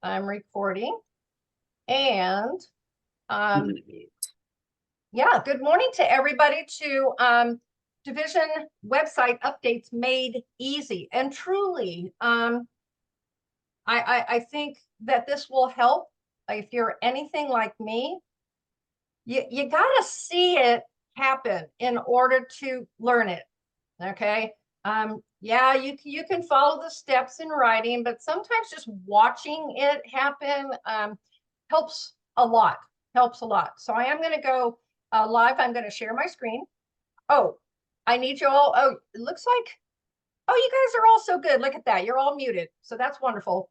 I'm recording. And yeah, good morning to everybody to Division website updates made easy. And truly, I think that this will help. If you're anything like me, you got to see it happen in order to learn it. Okay. Yeah, you can follow the steps in writing, but sometimes just watching it happen helps a lot. So I am going to go live. I'm going to share my screen. Oh, I need you all. Oh, it looks like, oh, you guys are all so good. Look at that. You're all muted. So that's wonderful.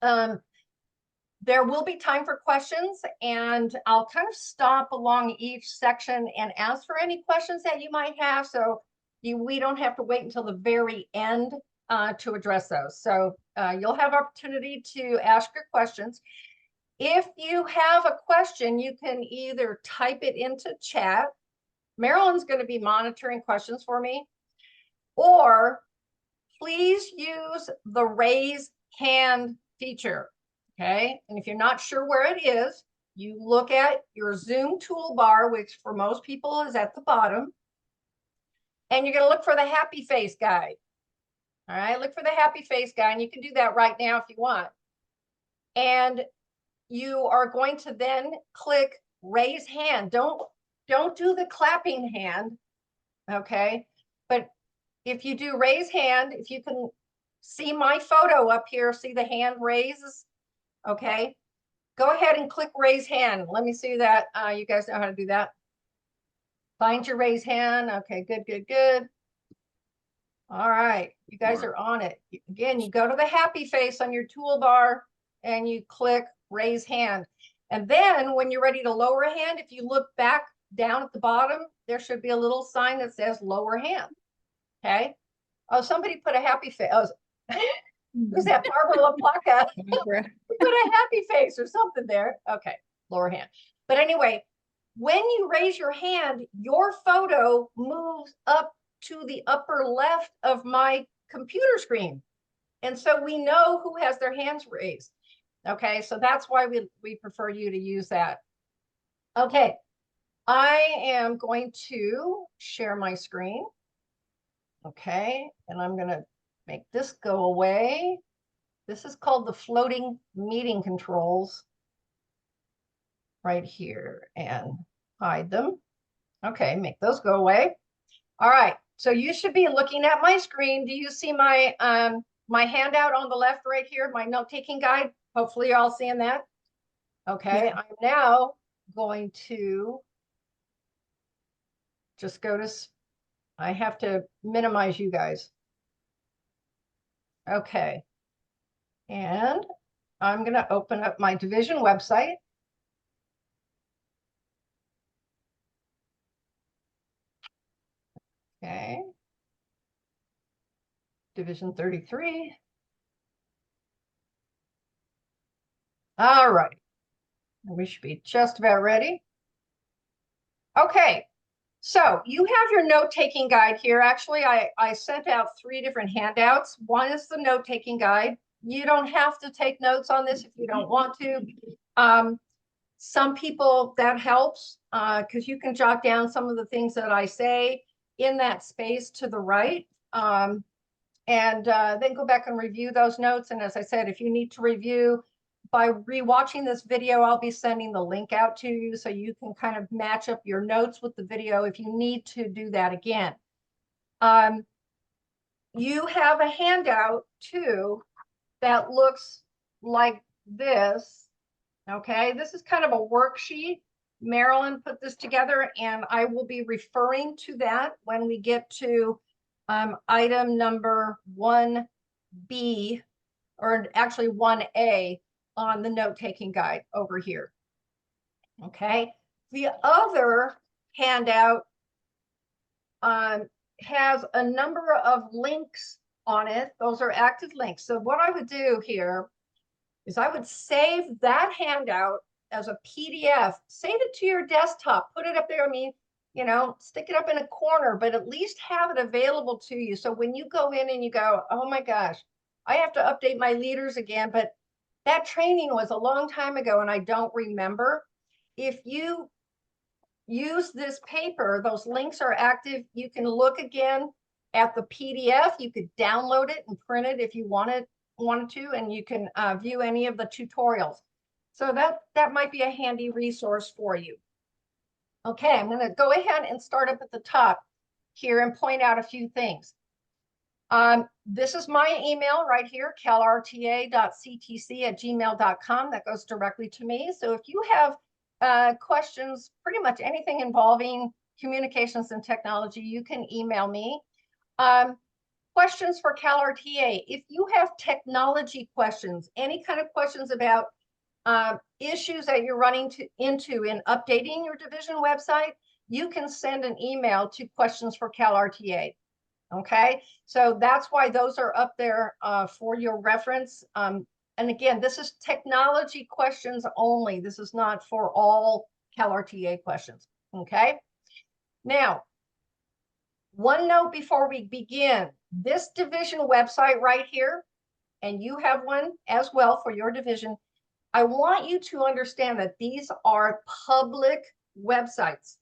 There will be time for questions, and I'll kind of stop along each section and ask for any questions that you might have. So we don't have to wait until the very end to address those. So you'll have opportunity to ask your questions. If you have a question, you can either type it into chat. Marilyn's going to be monitoring questions for me, or please use the raise hand feature. Okay, and if you're not sure where it is, you look at your Zoom toolbar, which for most people is at the bottom, and you're going to look for the happy face guide. All right, look for the happy face guide, and you can do that right now if you want. And you are going to then click raise hand. Don't do the clapping hand, okay? But if you do raise hand, if you can see my photo up here, see the hand raises, okay? Go ahead and click raise hand. Let me see that. You guys know how to do that. Find your raise hand. Okay, good. All right, you guys are on it. Again, you go to the happy face on your toolbar and you click raise hand. And then when you're ready to lower hand, if you look back down at the bottom, there should be a little sign that says lower hand. Okay. Oh, somebody put a happy face. Oh, who's that? Barbara LaPlaca. Put a happy face or something there. Okay, lower hand. But anyway, when you raise your hand, your photo moves up to the upper left of my computer screen. And so we know who has their hands raised. Okay, so that's why we prefer you to use that. Okay, I am going to share my screen. Okay, and I'm going to make this go away. This is called the floating meeting controls right here, and hide them. Okay, make those go away. All right, so you should be looking at my screen. Do you see my my handout on the left right here, my note-taking guide? Hopefully you're all seeing that. Okay, yeah. I'm now going to just go to, I have to minimize you guys. Okay. And I'm going to open up my division website. Okay. Division 33. All right. We should be just about ready. Okay. So you have your note-taking guide here. Actually, I sent out 3 different handouts. One is the note-taking guide. You don't have to take notes on this if you don't want to. Some people, that helps because you can jot down some of the things that I say in that space to the right. And then go back and review those notes. And as I said, if you need to review, by rewatching this video, I'll be sending the link out to you so you can kind of match up your notes with the video if you need to do that again. You have a handout too that looks like this. Okay, this is kind of a worksheet. Marilyn put this together, and I will be referring to that when we get to item number 1B, or actually 1A on the note-taking guide over here. Okay, the other handout has a number of links on it. Those are active links. So what I would do here is I would save that handout as a PDF, save it to your desktop, put it up there. I mean, you know, stick it up in a corner, but at least have it available to you. So when you go in and you go, oh my gosh, I have to update my leaders again, but That training was a long time ago and I don't remember. If you use this paper, those links are active. You can look again at the PDF. You could download it and print it if you wanted to, and you can view any of the tutorials. So that might be a handy resource for you. Okay, I'm going to go ahead and start up at the top here and point out a few things. This is my email right here, calrta.ctc@gmail.com. That goes directly to me. So if you have questions, pretty much anything involving communications and technology, you can email me. Questions for CalRTA. If you have technology questions, any kind of questions about issues that you're running into in updating your division website, you can send an email to questions for CalRTA. Okay, so that's why those are up there for your reference. And again, this is technology questions only. This is not for all CalRTA questions. Okay, now, one note before we begin, this division website right here, and you have one as well for your division, I want you to understand that these are public websites.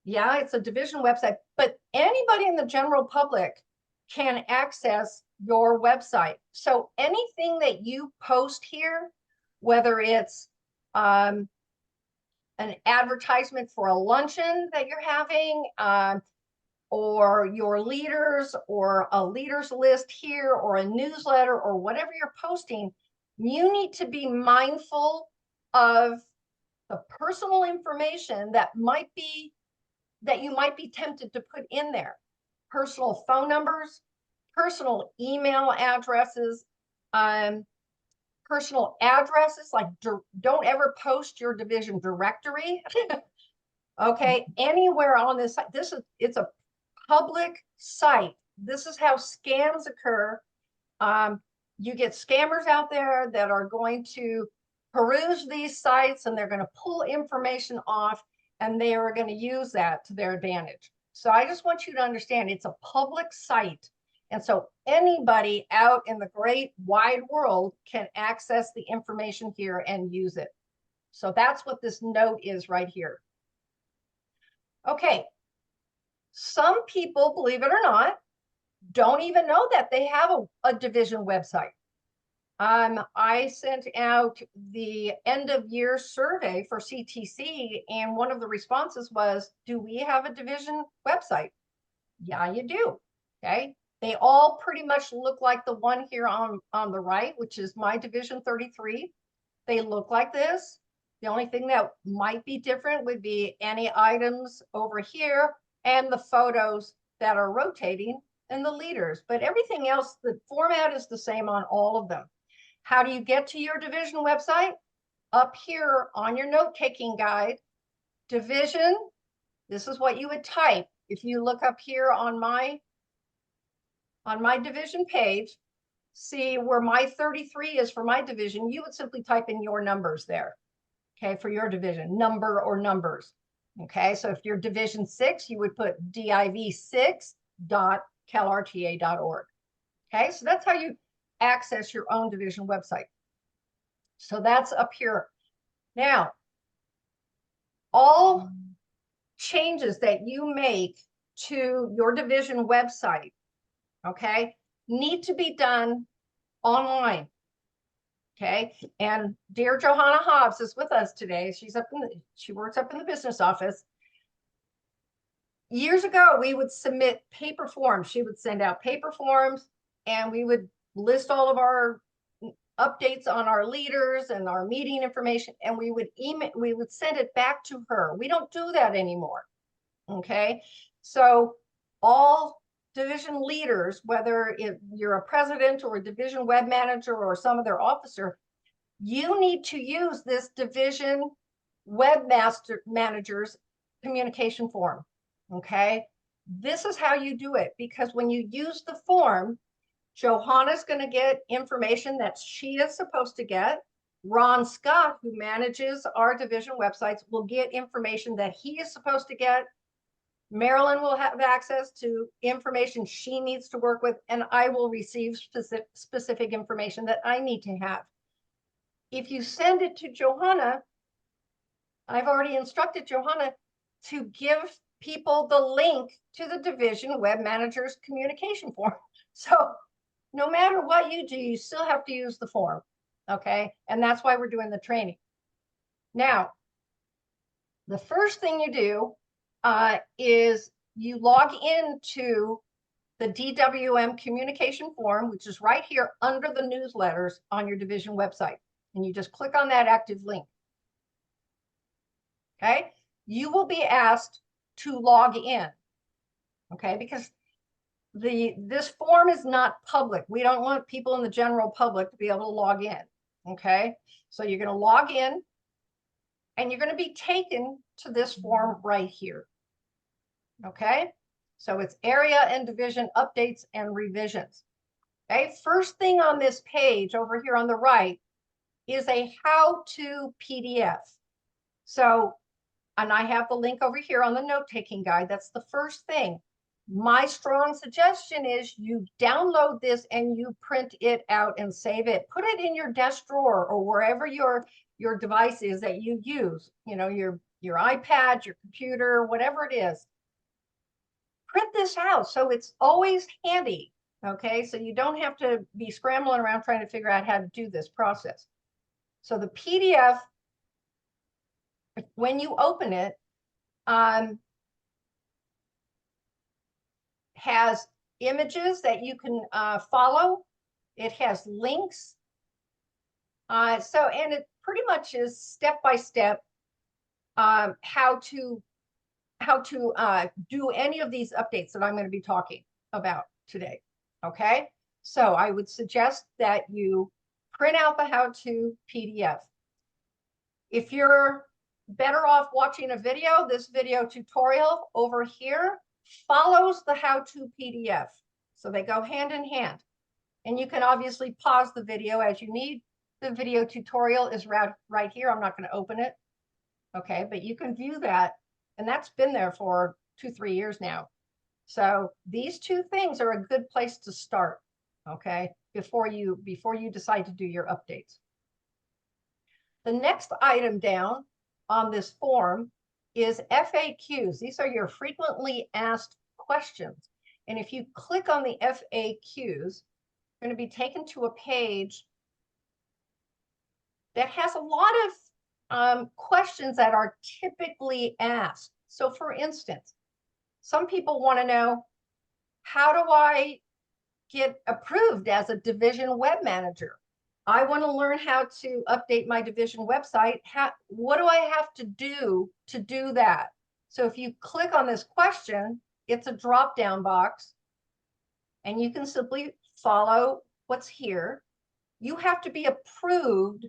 Yeah, it's a division website, but anybody in the general public can access your website. So anything that you post here, whether it's an advertisement for a luncheon that you're having, or your leaders, or a leaders list here, or a newsletter, or whatever you're posting, you need to be mindful of the personal information that you might be tempted to put in there. Personal phone numbers, personal email addresses, personal addresses, like don't ever post your division directory. Okay, anywhere on this site. It's a public site. This is how scams occur. You get scammers out there that are going to peruse these sites and they're going to pull information off, and they are going to use that to their advantage. So I just want you to understand it's a public site. And so anybody out in the great wide world can access the information here and use it. So that's what this note is right here. Okay. Some people, believe it or not, don't even know that they have a division website. I sent out the end of year survey for CTC, and one of the responses was, do we have a division website? Yeah, you do. Okay. They all pretty much look like the one here on the right, which is my division 33. They look like this. The only thing that might be different would be any items over here and the photos that are rotating and the leaders, but everything else, the format is the same on all of them. How do you get to your division website? Up here on your note-taking guide, division, this is what you would type. If you look up here on my division page, see where my 33 is for my division, you would simply type in your numbers there, okay, for your division, number or numbers. Okay, so if you're division 6, you would put div6.calrta.org. Okay, so that's how you access your own division website. So that's up here. Now, all changes that you make to your division website, okay, need to be done online. Okay, and dear Johanna Hobbs is with us today. She works up in the business office. Years ago, we would submit paper forms. She would send out paper forms, and we would list all of our updates on our leaders and our meeting information, and we would send it back to her. We don't do that anymore. Okay, so all division leaders, whether you're a president or a division web manager or some other officer, you need to use this division manager's communication form. Okay, this is how you do it, because when you use the form, Johanna's going to get information that she is supposed to get. Ron Scott, who manages our division websites, will get information that he is supposed to get. Marilyn will have access to information she needs to work with, and I will receive specific information that I need to have. if you send it to Johanna, I've already instructed Johanna to give people the link to the Division Web Manager's communication form. So no matter what you do, you still have to use the form, okay? And that's why we're doing the training. Now, the first thing you do is you log into the DWM Communication form, which is right here under the newsletters on your division website. And you just click on that active link. Okay, you will be asked to log in. Okay, because this form is not public. We don't want people in the general public to be able to log in. Okay, so you're going to log in and you're going to be taken to this form right here. Okay, so it's area and division updates and revisions. Okay, first thing on this page over here on the right is a how-to PDF. So, and I have the link over here on the note-taking guide. That's the first thing. My strong suggestion is you download this and you print it out and save it. Put it in your desk drawer or wherever your device is that you use. You know, your iPad, your computer, whatever it is. Print this out so it's always handy. Okay, so you don't have to be scrambling around trying to figure out how to do this process. So the PDF, when you open it, has images that you can follow. It has links. And it pretty much is step by step how to do any of these updates that I'm going to be talking about today. Okay, so I would suggest that you print out the how-to PDF. If you're better off watching a video, this video tutorial over here follows the how-to PDF. So they go hand in hand. And you can obviously pause the video as you need. The video tutorial is right here. I'm not going to open it. Okay, but you can view that. And that's been there for 2-3 years now. So these two things are a good place to start, okay, before you decide to do your updates. The next item down on this form is FAQs. These are your frequently asked questions. And if you click on the FAQs, you're going to be taken to a page that has a lot of questions that are typically asked. So for instance, some people want to know, how do I get approved as a division web manager? I want to learn how to update my division website. What do I have to do that? So if you click on this question, it's a drop-down box, and you can simply follow what's here. You have to be approved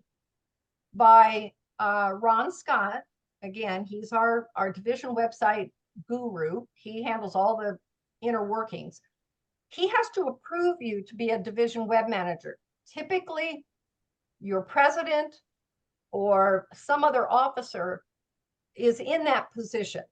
by Ron Scott. Again, he's our division website guru. He handles all the inner workings. He has to approve you to be a division web manager. Typically, your president or some other officer is in that position,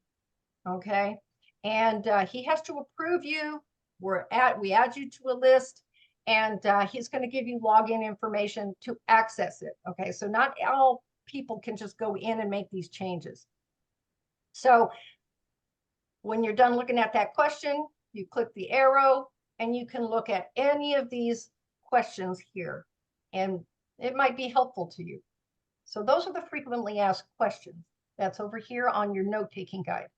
okay? And he has to approve you. We add you to a list, and he's going to give you login information to access it, okay? So not all people can just go in and make these changes. So when you're done looking at that question, you click the arrow, and you can look at any of these questions here, and it might be helpful to you. So those are the frequently asked questions. That's over here on your note-taking guide.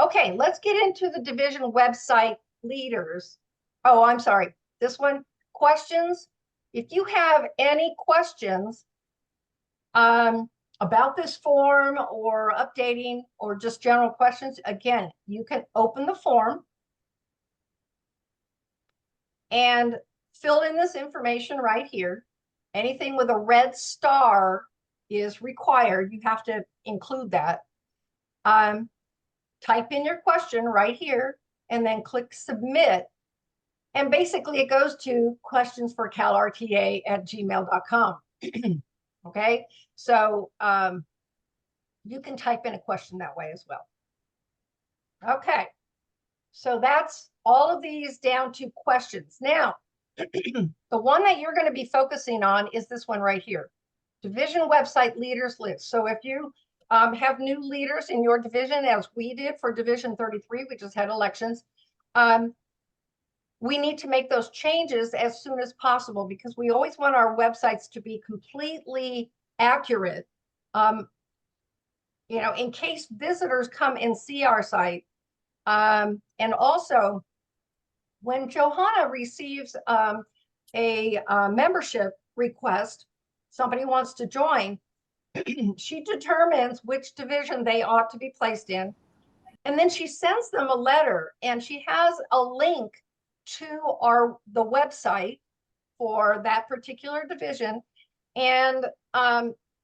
Okay, let's get into the division website leaders. Oh, I'm sorry. This one, questions. If you have any questions about this form or updating or just general questions, again, you can open the form and fill in this information right here. Anything with a red star is required. You have to include that. Type in your question right here and then click submit. And basically it goes to questionsforcalrta@gmail.com. Okay, so you can type in a question that way as well. Okay, so that's all of these down to questions. Now, the one that you're going to be focusing on is this one right here. division website leaders list. So if you have new leaders in your division, as we did for Division 33, we just had elections, we need to make those changes as soon as possible because we always want our websites to be completely accurate. You know, in case visitors come and see our site. And also, when Johanna receives a membership request, somebody wants to join, she determines which division they ought to be placed in. And then she sends them a letter and she has a link to the website for that particular division and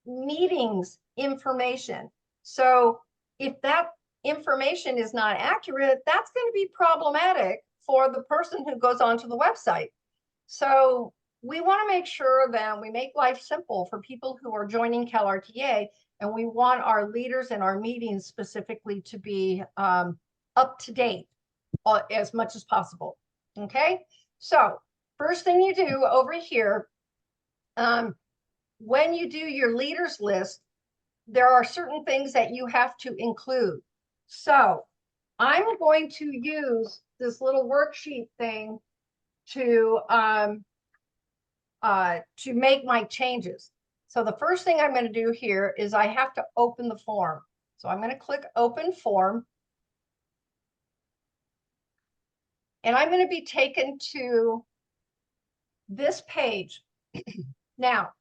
meetings information. So if that information is not accurate, that's going to be problematic for the person who goes onto the website. So we want to make sure that we make life simple for people who are joining CalRTA, and we want our leaders and our meetings specifically to be up to date as much as possible. Okay, so first thing you do over here, when you do your leaders list, there are certain things that you have to include. So I'm going to use this little worksheet thing to make my changes. So the first thing I'm going to do here is I have to open the form. So I'm going to click open form. And I'm going to be taken to this page. Now,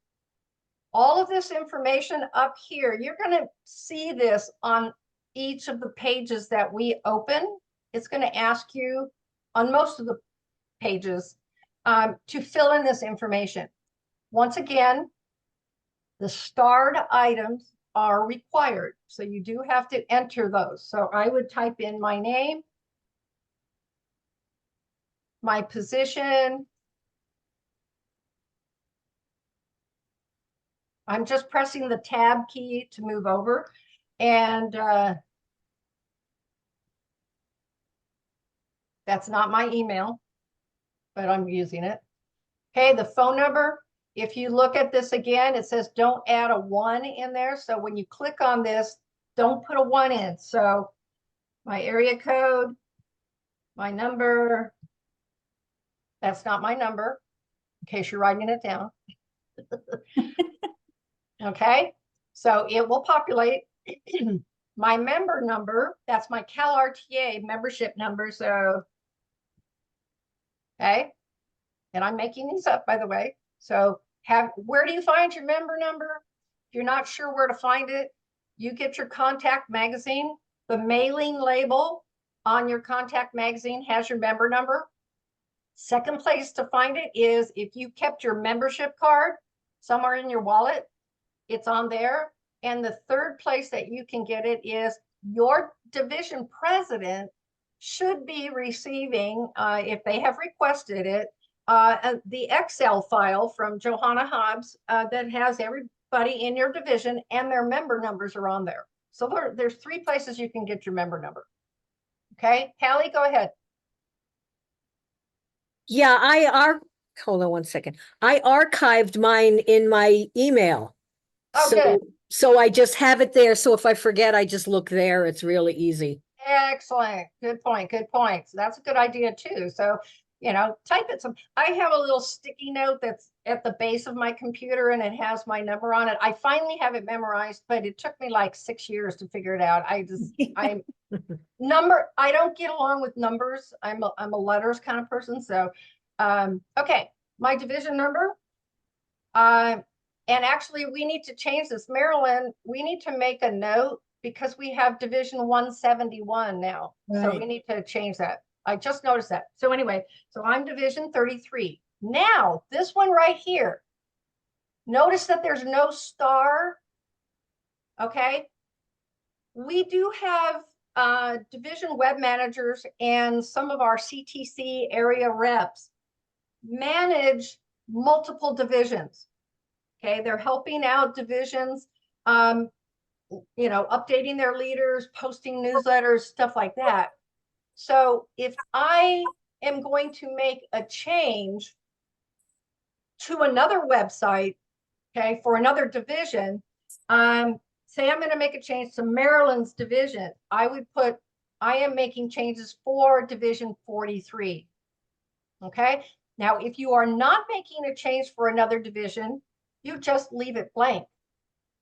all of this information up here, you're going to see this on each of the pages that we open. It's going to ask you on most of the pages to fill in this information. Once again, the starred items are required. So you do have to enter those. So I would type in my name, my position. I'm just pressing the tab key to move over. And that's not my email, but I'm using it. Okay, the phone number. If you look at this again, it says don't add a 1 in there. So when you click on this, don't put a 1 in. So my area code, my number, that's not my number, in case you're writing it down. Okay, so it will populate. My member number, that's my CalRTA membership number. So, okay, and I'm making these up, by the way. So where do you find your member number? If you're not sure where to find it, you get your contact magazine. The mailing label on your contact magazine has your member number. Second place to find it is if you kept your membership card somewhere in your wallet, it's on there. And the third place that you can get it is your division president should be receiving, if they have requested it, the Excel file from Johanna Hobbs that has everybody in your division and their member numbers are on there. So there's 3 places you can get your member number. Okay, Hallie, go ahead. Yeah, hold on one second. I archived mine in my email. Oh, good. So I just have it there. So if I forget, I just look there. It's really easy. Excellent. Good point. Good point. So that's a good idea too. So, you know, type it I have a little sticky note that's at the base of my computer and it has my number on it. I finally have it memorized, but it took me like 6 years to figure it out. I don't get along with numbers. I'm a letters kind of person. So, okay, my division number. And actually we need to change this. Marilyn, we need to make a note because we have division 171 now. Right. So we need to change that. I just noticed that. So anyway, so I'm division 33. Now, this one right here, notice that there's no star. Okay. We do have division web managers and some of our CTC area reps manage multiple divisions. Okay, they're helping out divisions, you know, updating their leaders, posting newsletters, stuff like that. So if I am going to make a change to another website, okay, for another division, say I'm going to make a change to Maryland's division, I would put, I am making changes for Division 43. Okay, now if you are not making a change for another division, you just leave it blank.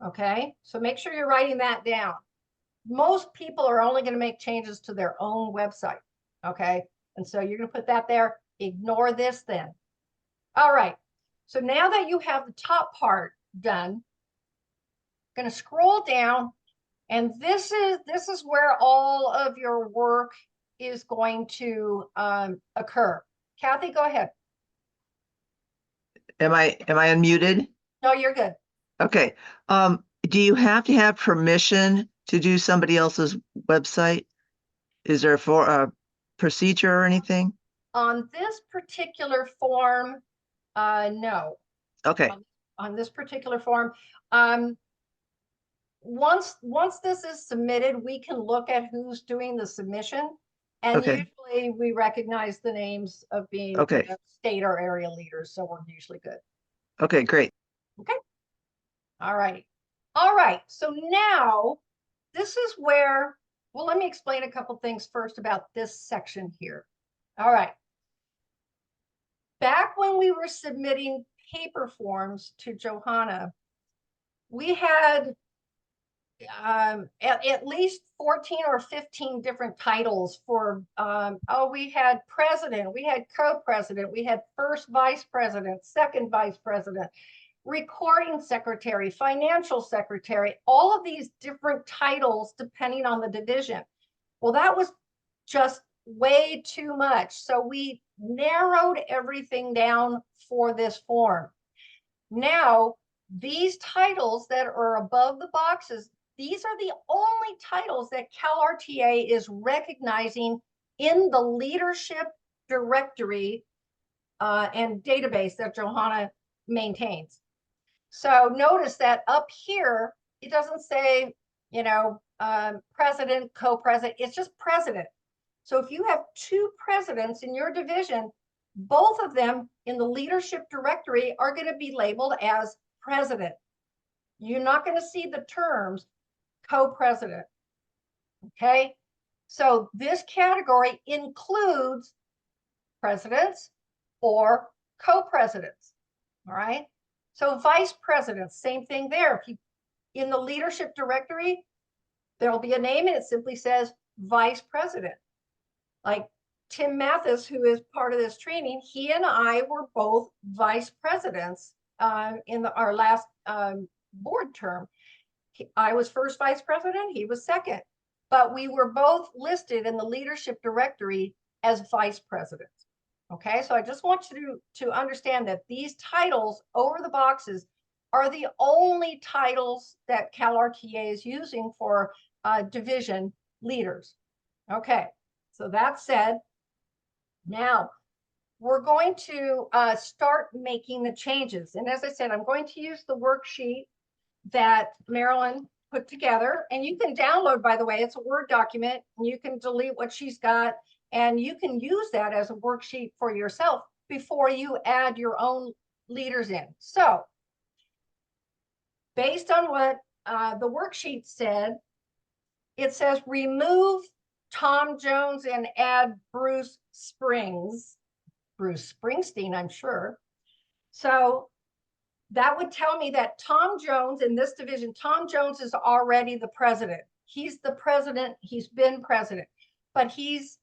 Okay, so make sure you're writing that down. Most people are only going to make changes to their own website. Okay, and so you're going to put that there. Ignore this then. All right, so now that you have the top part done, going to scroll down, and this is where all of your work is going to occur. Kathy, go ahead. Am I unmuted? No, you're good. Okay. Do you have to have permission to do somebody else's website? Is there a procedure or anything? On this particular form, no. Okay, On this particular form, once this is submitted, we can look at who's doing the submission, and Okay. usually we recognize the names of being Okay. state or area leaders, so we're usually good. okay, great. Okay. All right. All right. So now this is where, well, let me explain a couple things first about this section here. All right. Back when we were submitting paper forms to Johanna, we had at least 14 or 15 different titles for, we had president, we had co-president, we had first vice president, second vice president, recording secretary, financial secretary, all of these different titles depending on the division. Well, that was just way too much. So we narrowed everything down for this form. Now, these titles that are above the boxes, these are the only titles that CalRTA is recognizing in the leadership directory and database that Johanna maintains. So notice that up here, it doesn't say, president, co-president, it's just president. So if you have two presidents in your division, both of them in the leadership directory are going to be labeled as president. You're not going to see the terms co-president. Okay, so this category includes presidents or co-presidents. All right, so vice presidents, same thing there. If you, in the leadership directory, there'll be a name and it simply says vice president. Like Tim Mathis, who is part of this training, he and I were both vice presidents in our last board term. I was first vice president, he was second, but we were both listed in the leadership directory as vice presidents. Okay, so I just want you to understand that these titles over the boxes are the only titles that CalRTA is using for division leaders. Okay, so that said, now we're going to start making the changes. And as I said, I'm going to use the worksheet that Marilyn put together, and you can download, by the way, it's a Word document, and you can delete what she's got, and you can use that as a worksheet for yourself before you add your own leaders in. So based on what the worksheet said, it says remove Tom Jones and add Bruce Springsteen, I'm sure. So that would tell me that Tom Jones in this division, Tom Jones is already the president. He's the president, he's been president, but he's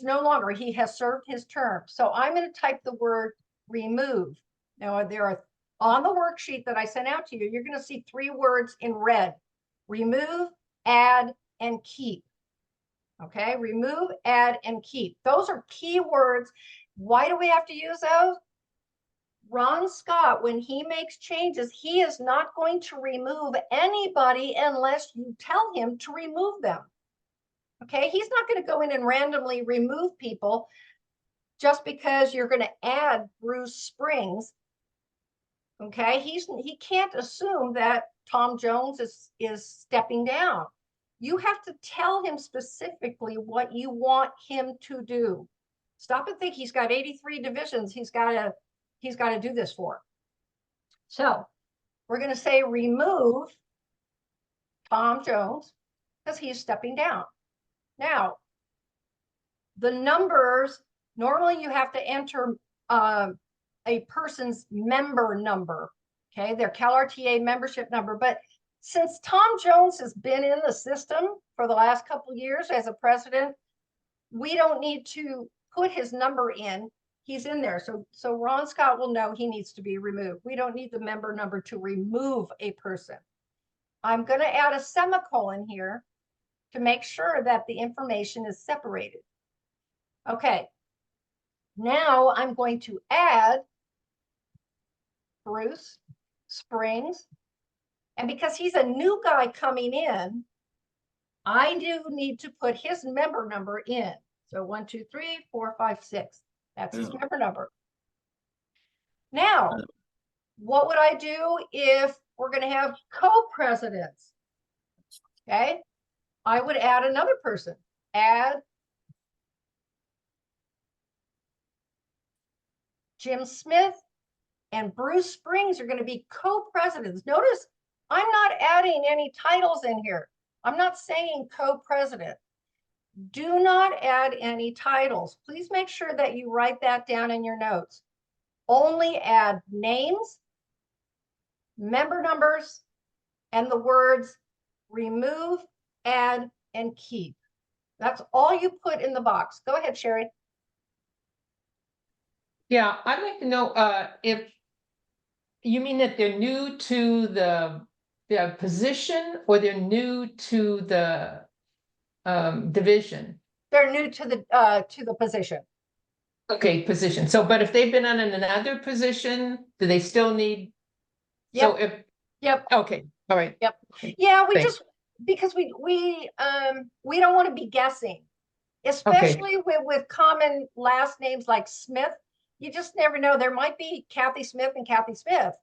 no longer, he has served his term. So I'm going to type the word remove. Now there are, on the worksheet that I sent out to you, you're going to see 3 words in red: remove, add, and keep. Okay, remove, add, and keep. Those are key words. Why do we have to use those? Ron Scott, when he makes changes, he is not going to remove anybody unless you tell him to remove them. Okay, he's not going to go in and randomly remove people just because you're going to add Bruce Springs. Okay, he can't assume that Tom Jones is stepping down. You have to tell him specifically what you want him to do. Stop and think, he's got 83 divisions he's got to do this for. So we're gonna say remove Tom Jones because he's stepping down. Now, the numbers, normally you have to enter a person's member number, okay, their CalRTA membership number. But since Tom Jones has been in the system for the last couple of years as a president, we don't need to put his number in. He's in there. So Ron Scott will know he needs to be removed. We don't need the member number to remove a person. I'm going to add a semicolon here to make sure that the information is separated. Okay. Now I'm going to add Bruce Springs. And because he's a new guy coming in, I do need to put his member number in. So 1, 2, 3, 4, 5, 6. That's his member number. Now, what would I do if we're going to have co-presidents? Okay. I would add another person. Add Jim Smith and Bruce Springs are going to be co-presidents. Notice I'm not adding any titles in here. I'm not saying co-president. Do not add any titles. Please make sure that you write that down in your notes. Only add names, member numbers, and the words remove, add, and keep. That's all you put in the box. Go ahead, Sherry. Yeah, I'd like to know if you mean that they're new to the position or they're new to the division. They're new to the position. Okay, position. So, but if they've been on another position, do they still need? So if, Yep. okay, all right. Yep. Yeah, we Thanks. just, because we don't want to be guessing, especially with common last names like Smith. You just never know. There might be Kathy Smith and Kathy Smith.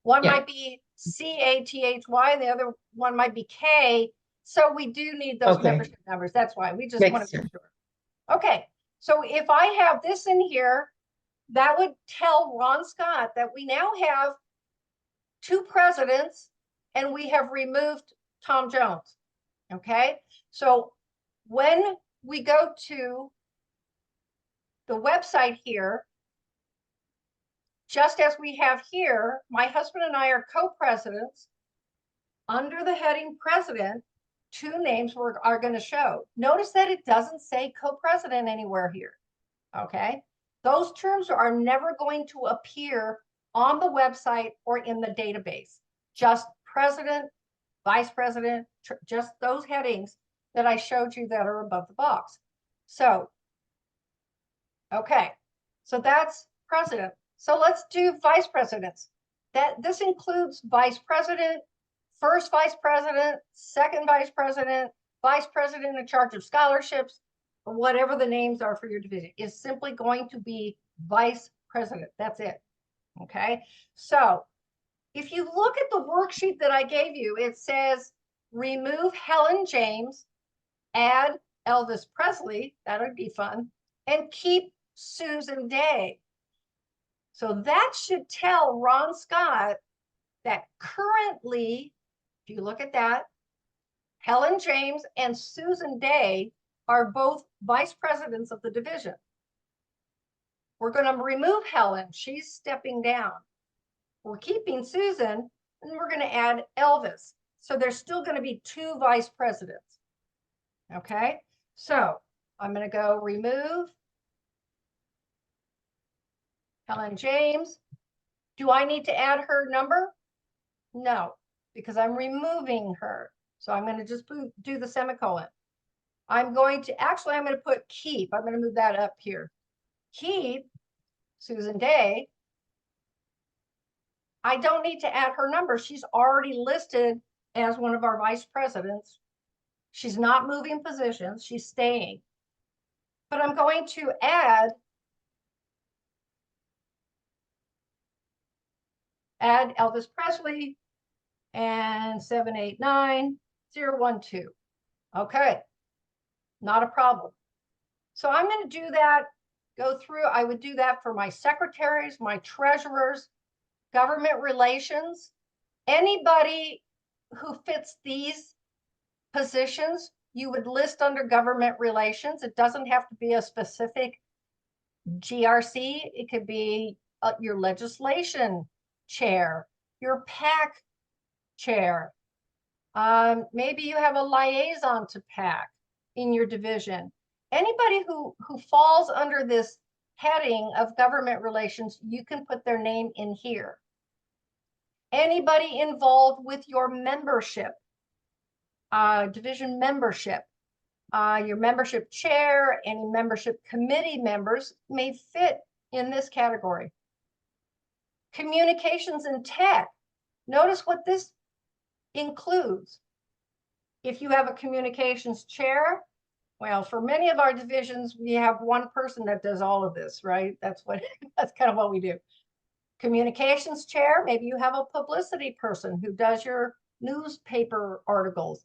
One Yeah. might be CATHY, the other one might be K. So we do need those Okay. membership numbers. That's why we just Makes want to sense. make sure. Okay. So if I have this in here, that would tell Ron Scott that we now have 2 presidents and we have removed Tom Jones. Okay. So when we go to the website here, just as we have here, my husband and I are co-presidents. Under the heading president, 2 names are going to show. Notice that it doesn't say co-president anywhere here. Okay. Those terms are never going to appear on the website or in the database. Just president, vice president, just those headings that I showed you that are above the box. So, okay. So that's president. So let's do vice presidents. This includes vice president, first vice president, second vice president in charge of scholarships, whatever the names are for your division, is simply going to be vice president. That's it. Okay. So if you look at the worksheet that I gave you, it says remove Helen James, add Elvis Presley. That would be fun. And keep Susan Day. So that should tell Ron Scott that currently, if you look at that, Helen James and Susan Day are both vice presidents of the division. We're going to remove Helen. She's stepping down. We're keeping Susan, and we're going to add Elvis. So there's still going to be 2 vice presidents. Okay, so I'm going to go remove Helen James. Do I need to add her number? No, because I'm removing her. So I'm going to just do the semicolon. I'm going to put keep. I'm going to move that up here. Keep Susan Day. I don't need to add her number. She's already listed as one of our vice presidents. She's not moving positions. She's staying. But I'm going to add Elvis Presley and 789-012. Okay, not a problem. So I'm going to do that, go through. I would do that for my secretaries, my treasurers, government relations, Anybody who fits these positions, you would list under government relations. It doesn't have to be a specific GRC. It could be your legislation chair, your PAC chair. Maybe you have a liaison to PAC in your division. Anybody who falls under this heading of government relations, you can put their name in here. Anybody involved with your membership, division membership, your membership chair, any membership committee members may fit in this category. Communications and tech. Notice what this includes. If you have a communications chair, well, for many of our divisions, we have one person that does all of this, right? That's kind of what we do. Communications chair, maybe you have a publicity person who does your newspaper articles.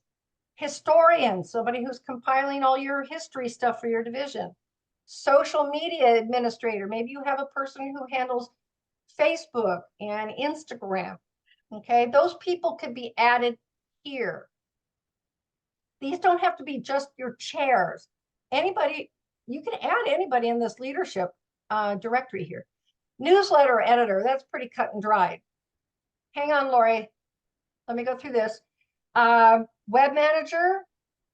Historian, somebody who's compiling all your history stuff for your division. Social media administrator, maybe you have a person who handles Facebook and Instagram. Okay, those people could be added here. These don't have to be just your chairs. Anybody, you can add anybody in this leadership directory here. Newsletter editor, that's pretty cut and dried. Hang on, Lori. Let me go through this. Web manager,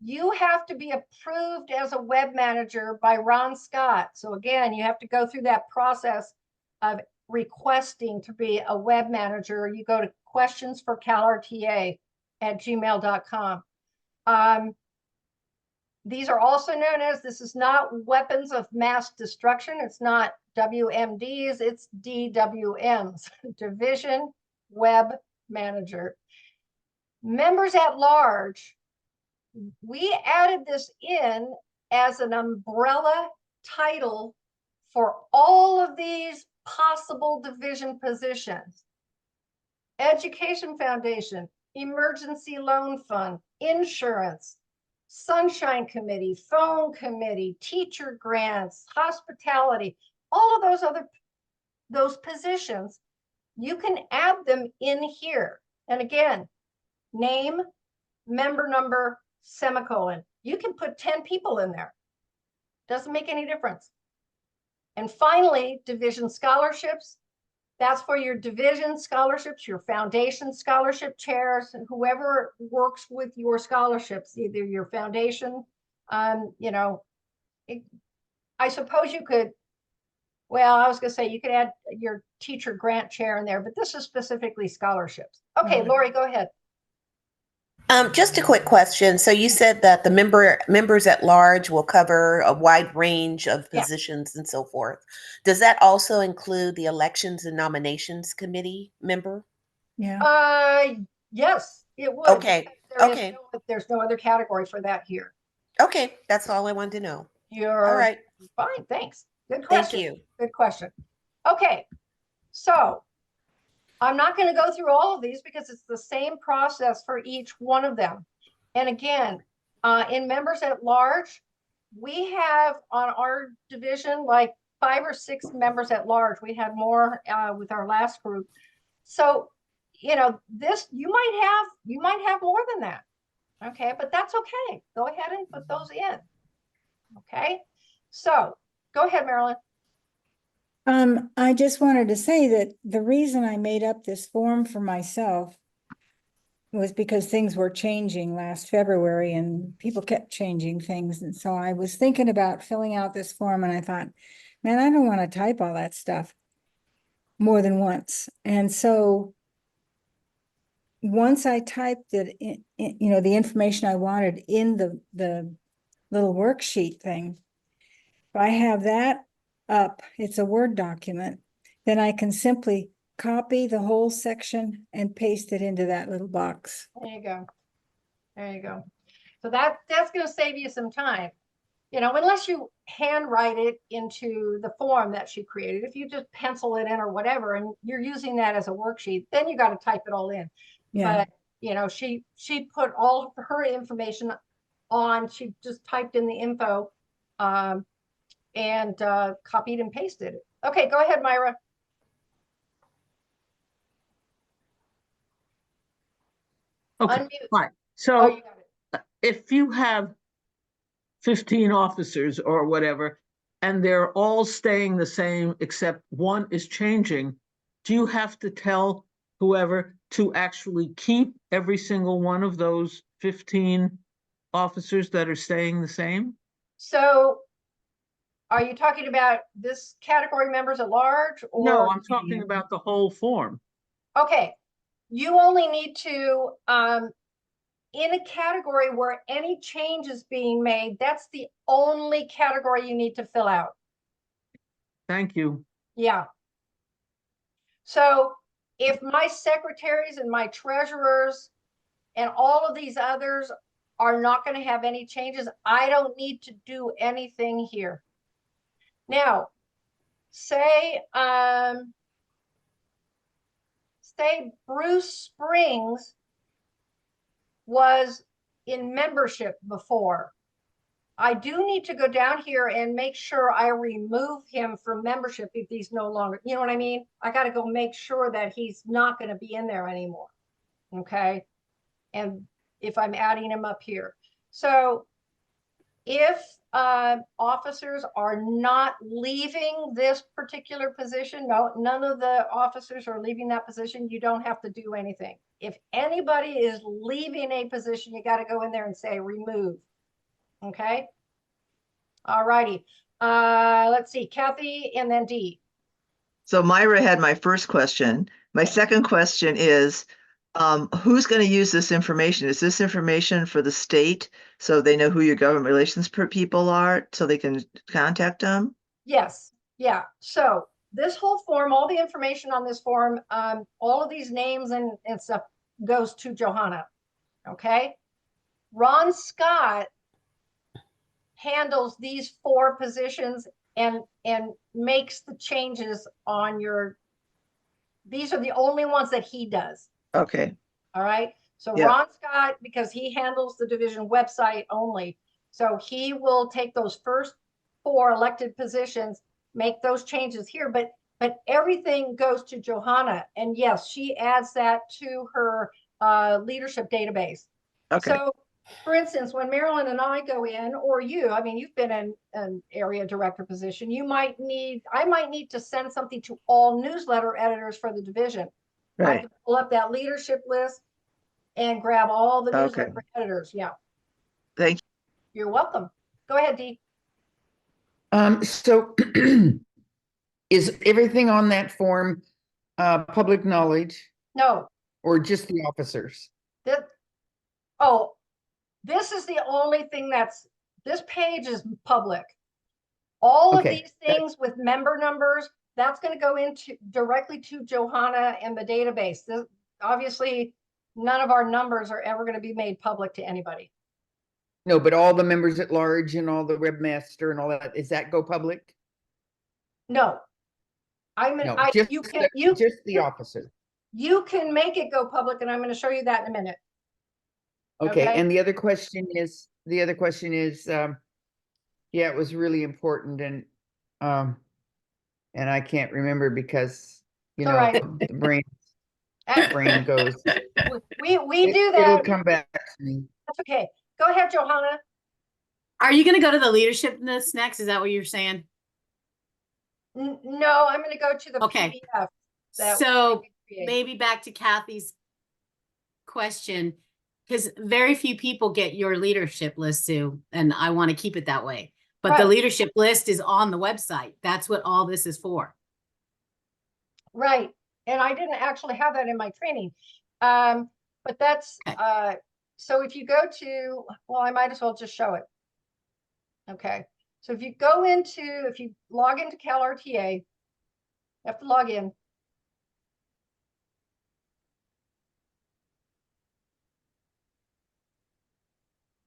you have to be approved as a web manager by Ron Scott. So again, you have to go through that process of requesting to be a web manager. You go to questionsforcalrta@gmail.com. These are also known as, this is not weapons of mass destruction. It's not WMDs, it's DWMs, Division Web Manager. Members at large, we added this in as an umbrella title for all of these possible division positions. Education Foundation, Emergency Loan Fund, Insurance, Sunshine Committee, Phone Committee, Teacher Grants, Hospitality, all of those positions, you can add them in here. And again, name, member number, semicolon. You can put 10 people in there. Doesn't make any difference. And finally, division scholarships. That's for your division scholarships, your foundation scholarship chairs, and whoever works with your scholarships, either your foundation, I suppose you could, well, I was gonna say you could add your teacher grant chair in there, but this is specifically scholarships. Okay, Lori, go ahead. Just a quick question. So you said that the members at large will cover a wide range of Yeah. positions and so forth. Does that also include the elections and nominations committee member? Yeah. Yes, it would. Okay. Okay. There's no other category for that here. Okay. That's all I wanted to know. You're All right. fine, thanks. Good Thank question. you. Good question. Okay, so I'm not going to go through all of these because it's the same process for each one of them. And again, in members at large, we have on our division like 5 or 6 members at large. We had more with our last group. So, this you might have more than that. Okay, but that's okay. Go ahead and put those in. Okay, so go ahead, Marilyn. I just wanted to say that the reason I made up this form for myself was because things were changing last February and people kept changing things. And so I was thinking about filling out this form and I thought, man, I don't want to type all that stuff more than once. And so once I typed it in, the information I wanted in the little worksheet thing, if I have that up, it's a Word document, then I can simply copy the whole section and paste it into that little box. There you go. There you go. So that's going to save you some time, unless you handwrite it into the form that she created. If you just pencil it in or whatever, and you're using that as a worksheet, then you got to type it all in. Yeah. But, she put all of her information on, she just typed in the info and copied and pasted it. Okay, go ahead, Myra. Okay, Unmute. fine. Oh, So you got it. if you have 15 officers or whatever, and they're all staying the same except one is changing, do you have to tell whoever to actually keep every single one of those 15 officers that are staying the same? So are you talking about this category members at large No, or? I'm talking about the whole form. Okay, you only need to, in a category where any change is being made, that's the only category you need to fill out. Thank you. Yeah. So if my secretaries and my treasurers and all of these others are not going to have any changes, I don't need to do anything here. Now, say Bruce Springs was in membership before. I do need to go down here and make sure I remove him from membership if he's no longer, you know what I mean? I got to go make sure that he's not going to be in there anymore. Okay. And if I'm adding him up here. So if officers are not leaving this particular position, no, none of the officers are leaving that position, you don't have to do anything. If anybody is leaving a position, you got to go in there and say remove. Okay. All righty. Let's see, Kathy and then Dee. So Myra had my first question. My second question is, who's going to use this information? Is this information for the state so they know who your government relations people are so they can contact them? Yes, yeah. So this whole form, all the information on this form, all of these names and stuff goes to Johanna. Okay. Ron Scott handles these 4 positions and makes the changes on your, these are the only ones that he does. Okay, All right. So Yeah. Ron Scott, because he handles the division website only. So he will take those first 4 elected positions, make those changes here, but everything goes to Johanna. And yes, she adds that to her leadership database. okay, So for instance, when Marilyn and I go in, or you, I mean, you've been in an area director position, I might need to send something to all newsletter editors for the division. I right. can pull up that leadership list and grab all the Okay. newsletter editors. Yeah, Thank you're welcome. Go ahead, Dee. So is everything on that form public knowledge No, or just the officers? this is the only thing this page is public. All of Okay. these things with member numbers, that's going to go into directly to Johanna and the database. Obviously, none of our numbers are ever going to be made public to anybody. No, but all the members at large and all the webmaster and all that, is that go public? No, No, just the officer. you can make it go public, and I'm going to show you that in a minute. Okay, Okay. and the other question is, yeah, it was really important and I can't remember because, you It's all know, right. the brain goes. We do It'll that. come back to me. That's okay. Go ahead, Johanna. Are you going to go to the leadership list next? Is that what you're saying? No, I'm going to go to the Okay. PDF. that So we create. maybe back to Kathy's question, because very few people get your leadership list, Sue, and I want to keep it that way. But the Right. leadership list is on the website. That's what all this is for. Right. And I didn't actually have that in my training. But that's, Okay. so if you go to, well, I might as well just show it. Okay. So if you log into CalRTA, you have to log in.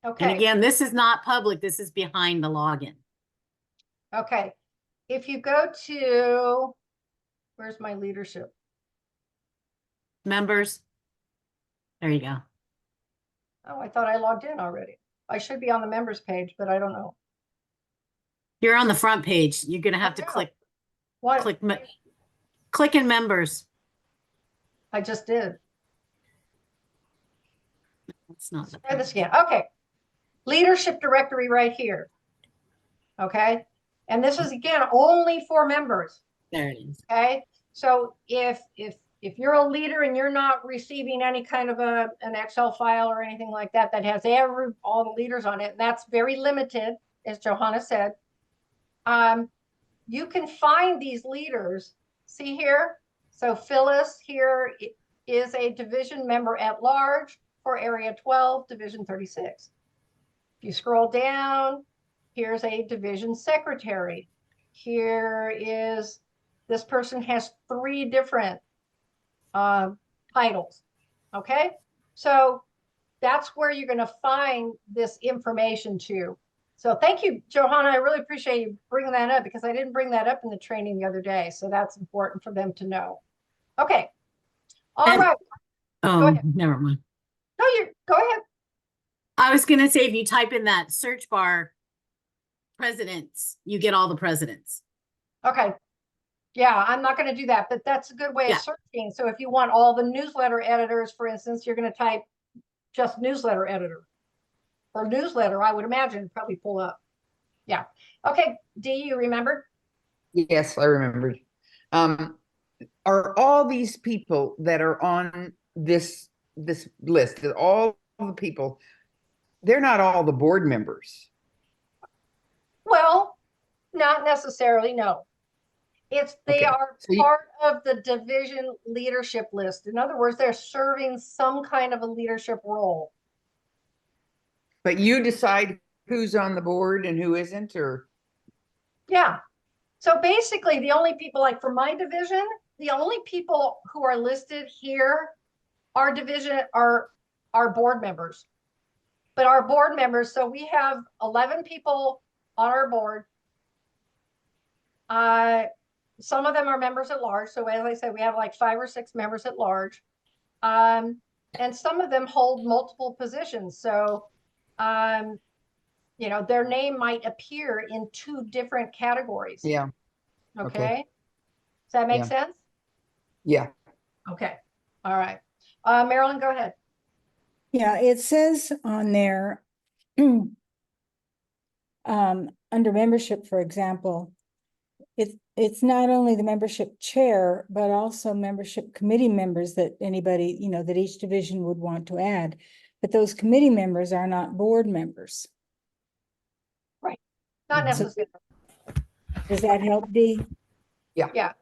And Okay. again, this is not public. This is behind the login. Okay. If you go to, where's my leadership? Members. There you go. Oh, I thought I logged in already. I should be on the members page, but I don't know. You're on the front page. You're going to have to Yeah. click What? click in members. I just did. It's not. Let's try this again. Okay. Leadership directory right here. Okay. And this is again only for members. There it is. Okay. So if you're a leader and you're not receiving any kind of an Excel file or anything like that that has all the leaders on it, and that's very limited, as Johanna said. You can find these leaders. See here. So Phyllis here is a division member at large for Area 12, Division 36. If you scroll down, here's a division secretary. Here is, this person has 3 different titles. Okay, so that's where you're going to find this information too. So thank you, Johanna. I really appreciate you bringing that up because I didn't bring that up in the training the other day. So that's important for them to know. Okay. All And- right. Oh, ahead. never mind. No, go ahead. I was gonna say, if you type in that search bar, presidents, you get all the presidents. Okay. Yeah, I'm not going to do that, but that's a good way Yeah. of searching. So if you want all the newsletter editors, for instance, you're going to type just newsletter editor or newsletter, I would imagine probably pull up. Yeah. Okay. Dee, you remember? Yes, I remembered. Are all these people that are on this list, all the people, they're not all the board members? Well, not necessarily, no. They Okay, are so part of the division leadership list. In other words, they're serving some kind of a leadership role. But you decide who's on the board and who isn't, or? Yeah. So basically, the only people, like for my division, the only people who are listed here, our division are board members. But our board members, so we have 11 people on our board. Some of them are members at large. So as I said, we have like 5 or 6 members at large. And some of them hold multiple positions. So, you know, their name might appear in 2 different categories. Yeah. Okay. Does that make sense? Yeah. Okay. All right. Marilyn, go ahead. Yeah, it says on there, under membership, for example, it's not only the membership chair, but also membership committee members that anybody, you know, that each division would want to add. But those committee members are not board members. Not Mhm. necessarily. Does that help, Dee? Yeah.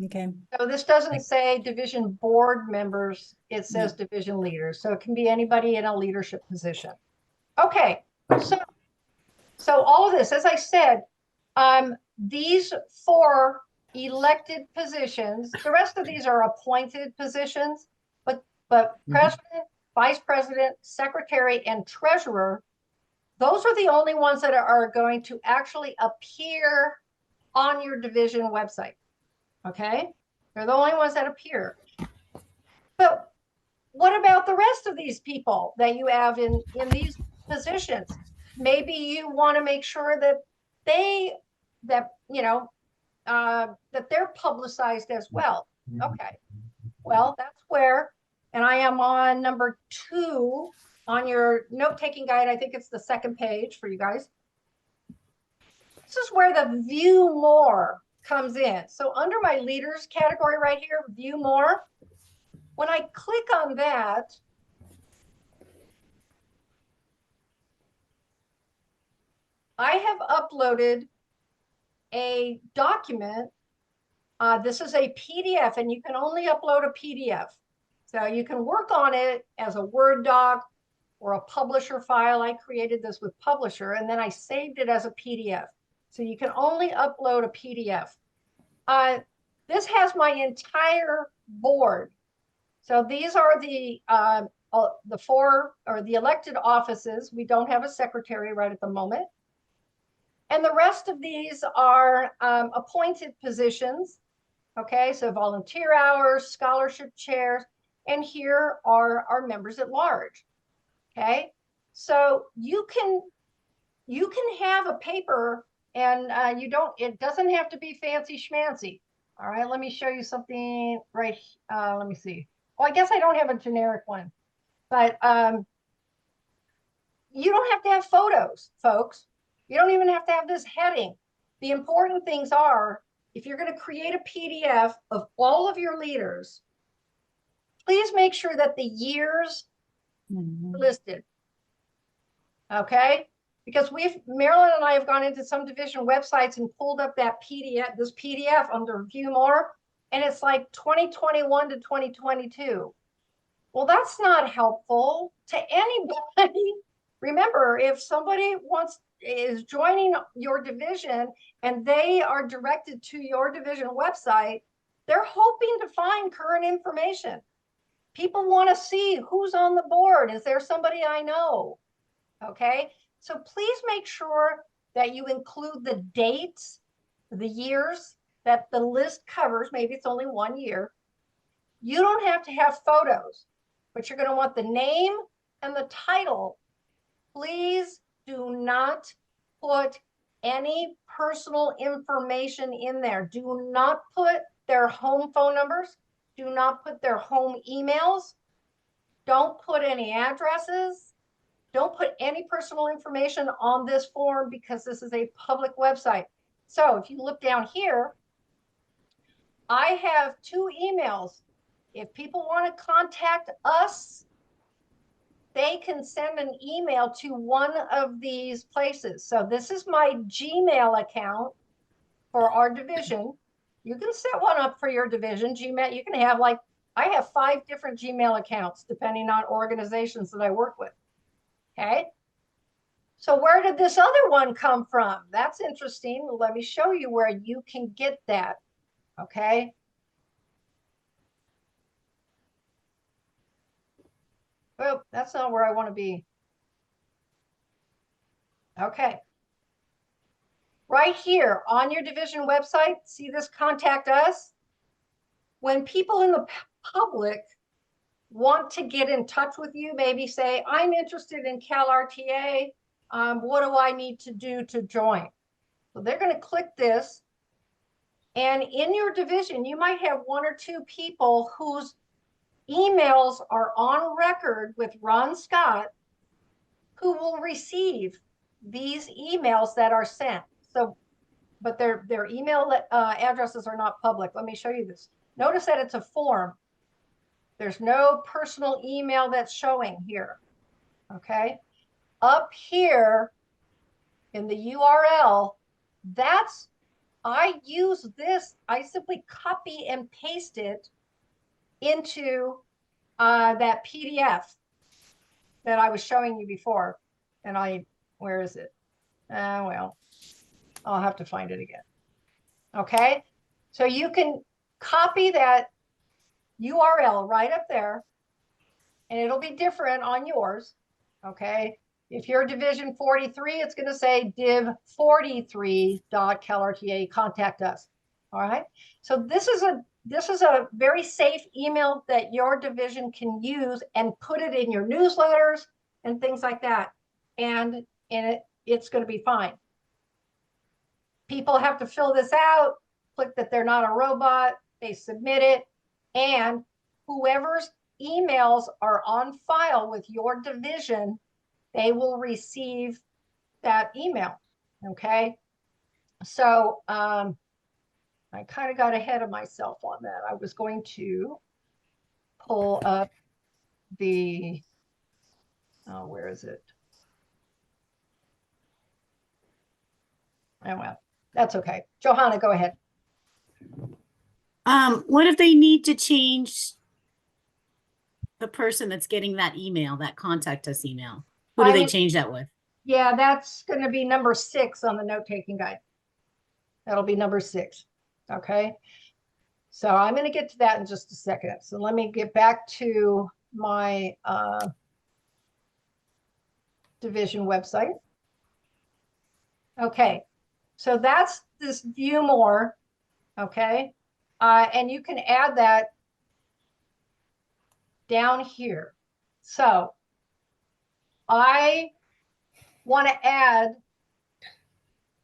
Okay. So this doesn't say division board members. It says division leaders. So it can be anybody in a leadership position. Okay. So all of this, as I said, these 4 elected positions, the rest of these are appointed positions, but president, vice president, secretary, and treasurer, those are the only ones that are going to actually appear on your division website. Okay. They're the only ones that appear. But what about the rest of these people that you have in these positions? Maybe you want to make sure that that they're publicized as well. Okay. Well, that's where, and I am on number 2 on your note-taking guide. I think it's the 2nd page for you guys. This is where the view more comes in. So under my leaders category right here, view more, when I click on that, I have uploaded a document. This is a PDF, and you can only upload a PDF. So you can work on it as a Word doc or a publisher file. I created this with Publisher, and then I saved it as a PDF. So you can only upload a PDF. This has my entire board. So these are the 4 or the elected offices. We don't have a secretary right at the moment. And the rest of these are appointed positions. Okay, so volunteer hours, scholarship chairs, and here are our members at large. Okay, so you can have a paper, and it doesn't have to be fancy schmancy. All right, let me show you something right. Let me see. Oh, I guess I don't have a generic one, but you don't have to have photos, folks. You don't even have to have this heading. The important things are, if you're going to create a PDF of all of your leaders, please make sure that the years are listed. Okay? Because Marilyn and I have gone into some division websites and pulled up that PDF, this PDF under View More, and it's like 2021 to 2022. Well, that's not helpful to anybody. Remember, if somebody is joining your division and they are directed to your division website, they're hoping to find current information. People want to see who's on the board. Is there somebody I know? Okay, so please make sure that you include the dates, the years that the list covers. Maybe it's only 1 year. You don't have to have photos, but you're going to want the name and the title. Please do not put any personal information in there. Do not put their home phone numbers. Do not put their home emails. Don't put any addresses. Don't put any personal information on this form because this is a public website. So if you look down here, I have 2 emails. If people want to contact us, they can send an email to one of these places. So this is my Gmail account for our division. You can set one up for your division. Gmail, you can have I have 5 different Gmail accounts depending on organizations that I work with. Okay. So where did this other one come from? That's interesting. Let me show you where you can get that. Okay. Oh, that's not where I want to be. Okay. Right here on your division website, see this contact us? When people in the public want to get in touch with you, maybe say, I'm interested in CalRTA. What do I need to do to join? So they're going to click this. And in your division, you might have 1 or 2 people whose emails are on record with Ron Scott who will receive these emails that are sent. So, but their email addresses are not public. Let me show you this. Notice that it's a form. There's no personal email that's showing here. Okay. Up here in the URL, I use this. I simply copy and paste it into that PDF that I was showing you before. And where is it? Well, I'll have to find it again. Okay. So you can copy that URL right up there and it'll be different on yours. Okay. If you're division 43, it's going to say div43.calrta, contact us. All right. So this is a very safe email that your division can use and put it in your newsletters and things like that. And it's going to be fine. People have to fill this out, click that they're not a robot, they submit it, and whoever's emails are on file with your division, they will receive that email. Okay. So I kind of got ahead of myself on that. I was going to pull up the, where is it? Oh, well, that's okay. Johanna, go ahead. What if they need to change the person that's getting that email, that contact us email? Who do they change that with? Yeah, that's going to be number 6 on the note-taking guide. That'll be number 6. Okay. So I'm going to get to that in just a second. So let me get back to my division website. Okay. So that's this view more. Okay. And you can add that down here. So I want to add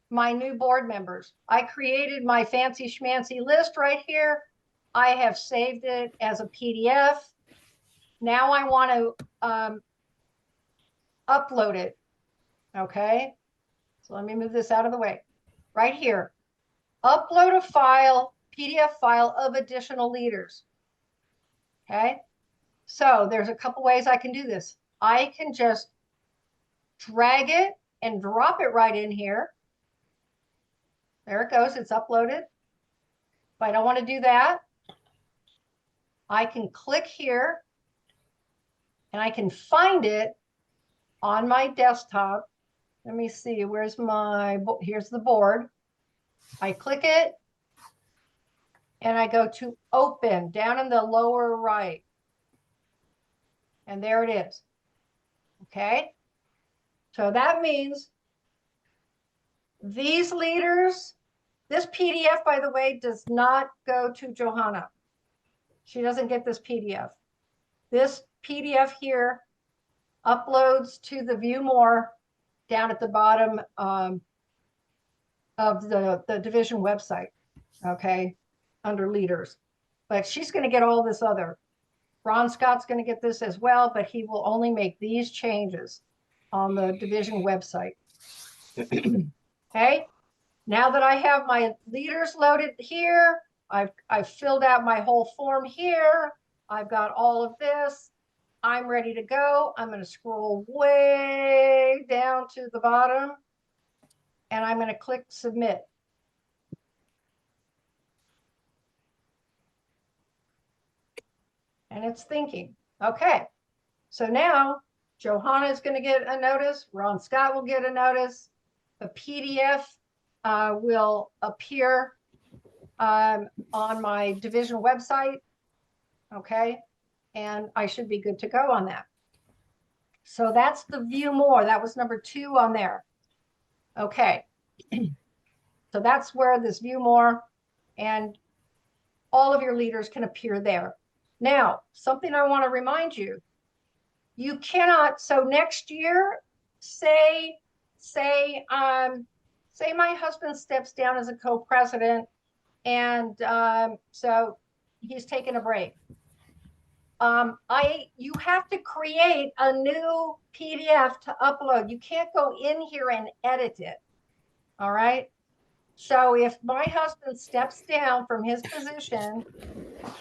my new board members. I created my fancy schmancy list right here. I have saved it as a PDF. Now I want to upload it Okay, so let me move this out of the way. Right here, upload a file, PDF file of additional leaders. Okay, so there's a couple ways I can do this. I can just drag it and drop it right in here. There it goes, it's uploaded. If I don't want to do that, I can click here and I can find it on my desktop. Let me see, where's my, here's the board. I click it and I go to open down in the lower right. And there it is. Okay. So that means these leaders, this PDF, by the way, does not go to Johanna. She doesn't get this PDF. This PDF here uploads to the view more down at the bottom of the division website, okay, under leaders. But she's going to get all this other. Ron Scott's going to get this as well, but he will only make these changes on the division website. Okay, now that I have my leaders loaded here, I've filled out my whole form here. I've got all of this. I'm ready to go. I'm going to scroll way down to the bottom and I'm going to click submit. And it's thinking, okay, so now Johanna is going to get a notice. Ron Scott will get a notice. A PDF will appear on my division website. Okay, and I should be good to go on that. So that's the view more. That was number 2 on there. Okay, so that's where this view more and all of your leaders can appear there. Now, something I want to remind you, you cannot, so next year, say my husband steps down as a co-president and so he's taking a break. You have to create a new PDF to upload. You can't go in here and edit it. All right. So if my husband steps down from his position,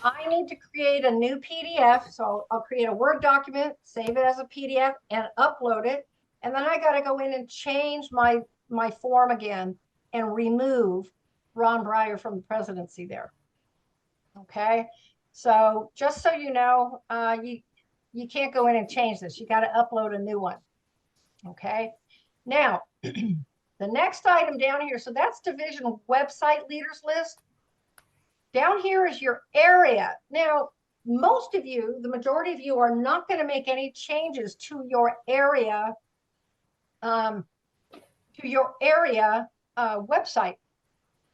I need to create a new PDF. So I'll create a Word document, save it as a PDF and upload it. And then I got to go in and change my form again and remove Ron Breyer from the presidency there. Okay. So just so you know, you can't go in and change this. You got to upload a new one. Okay. Now, the next item down here, so that's division website leaders list. Down here is your area. Now, most of you, the majority of you are not going to make any changes to your area, website.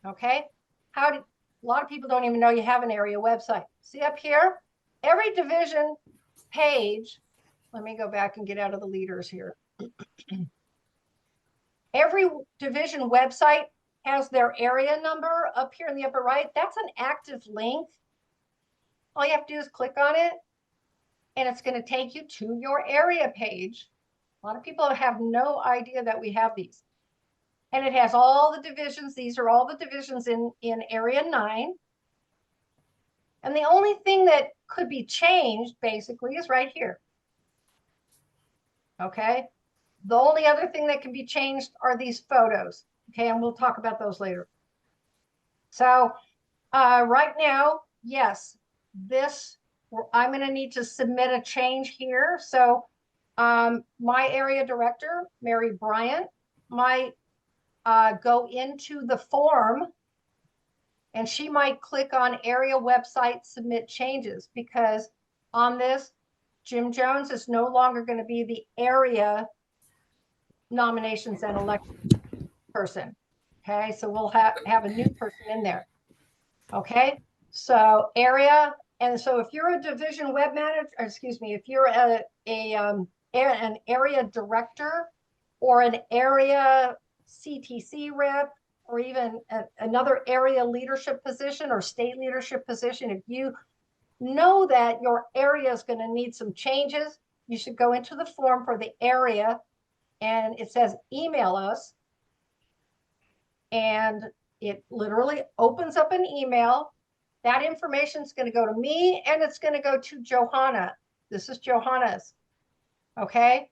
Okay. A lot of people don't even know you have an area website. See up here, every division page, let me go back and get out of the leaders here. Every division website has their area number up here in the upper right. That's an active link. All you have to do is click on it and it's going to take you to your area page. A lot of people have no idea that we have these. And it has all the divisions. These are all the divisions in area 9. And the only thing that could be changed basically is right here. Okay. The only other thing that can be changed are these photos. Okay. And we'll talk about those later. So right now, yes, I'm going to need to submit a change here. So my area director, Mary Bryant, might go into the form and she might click on area website submit changes, because on this, Jim Jones is no longer going to be the area nominations and election person. Okay, so we'll have a new person in there. Okay, so area, and so if you're a division web manager, excuse me, if you're an area director or an area CTC rep, or even another area leadership position or state leadership position, if you know that your area is going to need some changes, you should go into the form for the area and it says email us. And it literally opens up an email. That information is going to go to me and it's going to go to Johanna. This is Johanna's. Okay.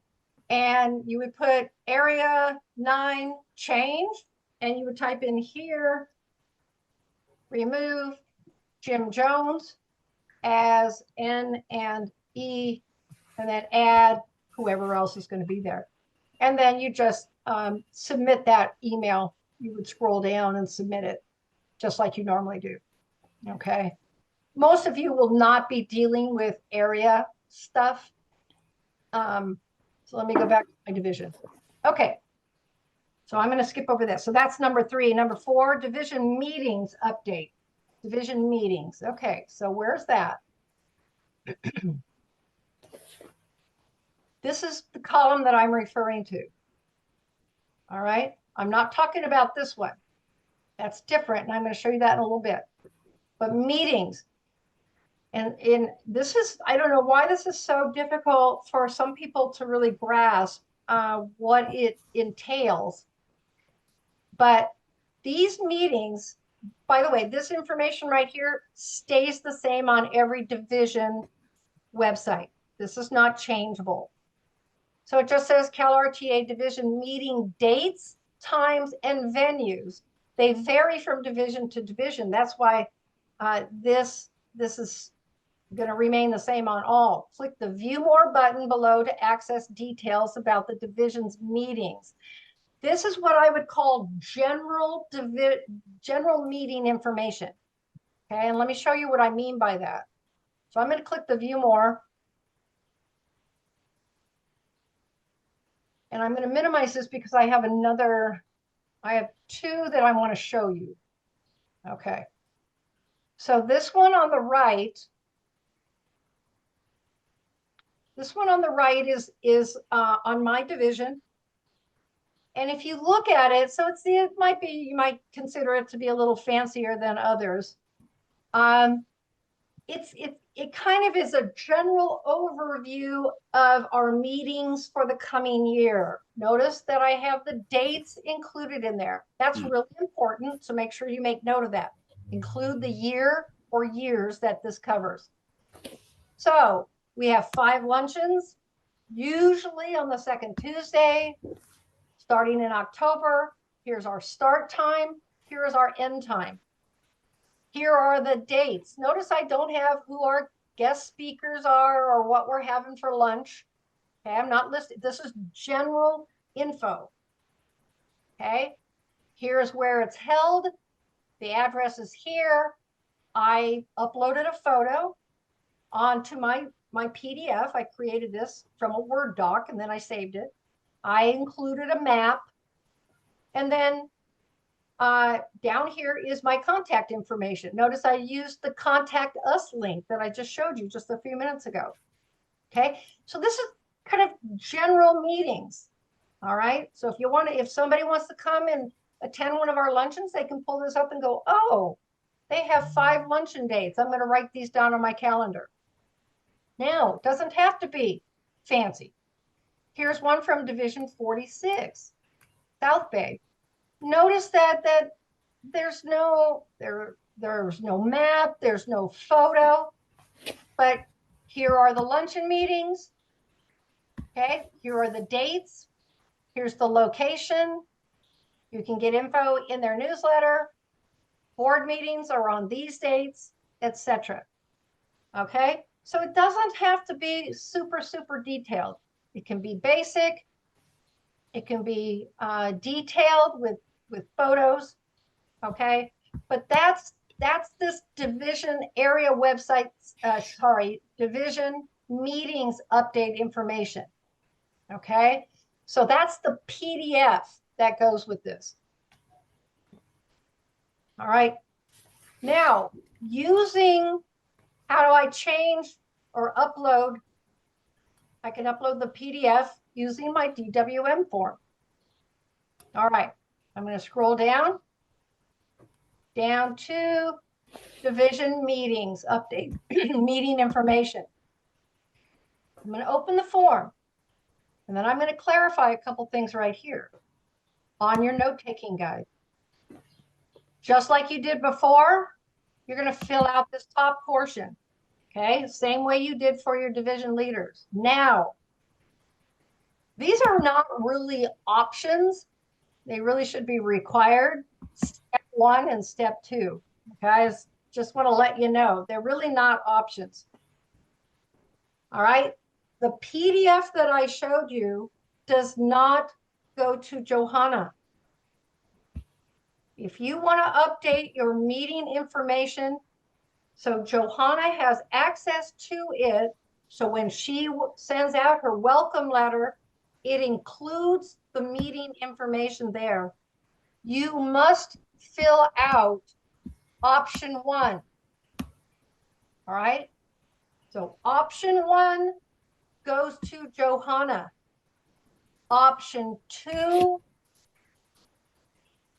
And you would put area 9 change, and you would type in here, remove Jim Jones as N and E, and then add whoever else is going to be there. And then you just submit that email. You would scroll down and submit it just like you normally do. Okay. Most of you will not be dealing with area stuff. So let me go back to my division. Okay. So I'm going to skip over this. So that's number 3. Number 4, division meetings update. Division meetings. Okay. So where's that? This is the column that I'm referring to. All right. I'm not talking about this one. That's different. And I'm going to show you that in a little bit. But meetings. And this is, I don't know why this is so difficult for some people to really grasp what it entails. But these meetings, by the way, this information right here stays the same on every division website. This is not changeable. So it just says CalRTA division meeting dates, times, and venues. They vary from division to division. That's why this is going to remain the same on all. Click the View More button below to access details about the division's meetings. This is what I would call general meeting information. Okay, and let me show you what I mean by that. So I'm going to click the View More. And I'm going to minimize this because I have 2 that I want to show you. Okay. So this one on the right, is on my division. And if you look at it, so you might consider it to be a little fancier than others. It kind of is a general overview of our meetings for the coming year. Notice that I have the dates included in there. That's really important, so make sure you make note of that. Include the year or years that this covers. So we have 5 luncheons, usually on the 2nd Tuesday, starting in October. Here's our start time. Here is our end time. Here are the dates. Notice I don't have who our guest speakers are or what we're having for lunch. Okay, I'm not listed. This is general info. Okay, here's where it's held. The address is here. I uploaded a photo onto my PDF. I created this from a Word doc and then I saved it. I included a map. And then down here is my contact information. Notice I used the contact us link that I just showed you just a few minutes ago. Okay, so this is kind of general meetings. All right, so if somebody wants to come and attend one of our luncheons, they can pull this up and go, oh, they have 5 luncheon dates. I'm going to write these down on my calendar. Now, it doesn't have to be fancy. Here's one from Division 46, South Bay. Notice that there's no map, there's no photo, but here are the luncheon meetings. Okay, here are the dates. Here's the location. You can get info in their newsletter. Board meetings are on these dates, etc. Okay, so it doesn't have to be super, super detailed. It can be basic. It can be detailed with photos. Okay, but that's this division area website, division meetings update information. Okay, so that's the PDF that goes with this. All right, now how do I change or upload? I can upload the PDF using my DWM form. All right, I'm going to scroll down to division meetings update, meeting information. I'm going to open the form. And then I'm going to clarify a couple things right here on your note-taking guide. Just like you did before, you're going to fill out this top portion. Okay, same way you did for your division leaders. Now, these are not really options. They really should be required. Step 1 and step 2. Guys, just want to let you know, they're really not options. All right. The PDF that I showed you does not go to Johanna. If you want to update your meeting information, so Johanna has access to it. So when she sends out her welcome letter, it includes the meeting information there. You must fill out option 1. All right. So option 1 goes to Johanna. Option 2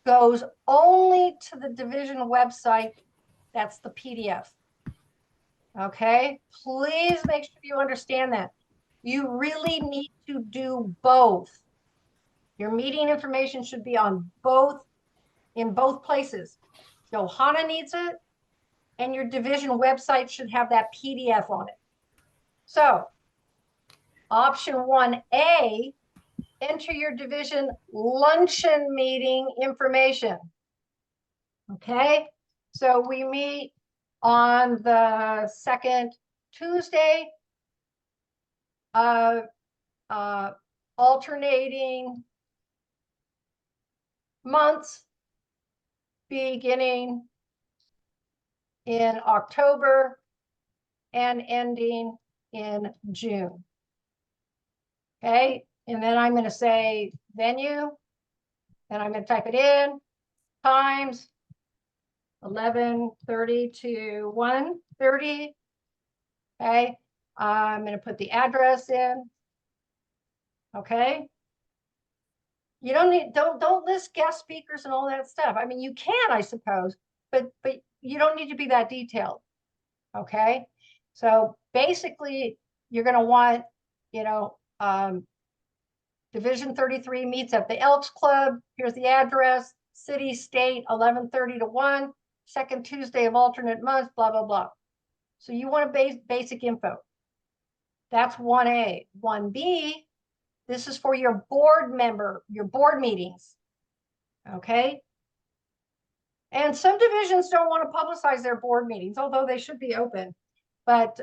goes only to the division website. That's the PDF. Okay, please make sure you understand that. You really need to do both. Your meeting information should be on both, in both places. Johanna needs it, and your division website should have that PDF on it. So, option 1A, enter your division luncheon meeting information. Okay, so we meet on the second Tuesday of alternating months beginning in October and ending in June. Okay, and then I'm going to say venue, and I'm going to type it in, times 11:30 to 1:30. Okay, I'm going to put the address in. Okay. You don't need, don't list guest speakers and all that stuff. I mean, you can, I suppose, but you don't need to be that detailed. Okay. So basically you're going to want, you know, Division 33 meets at the Elks Club. Here's the address, city, state, 11:30 to 1, second Tuesday of alternate months, blah, blah, blah. So you want basic info. That's 1A. 1B, this is for your board member, your board meetings. Okay. And some divisions don't want to publicize their board meetings, although they should be open. But,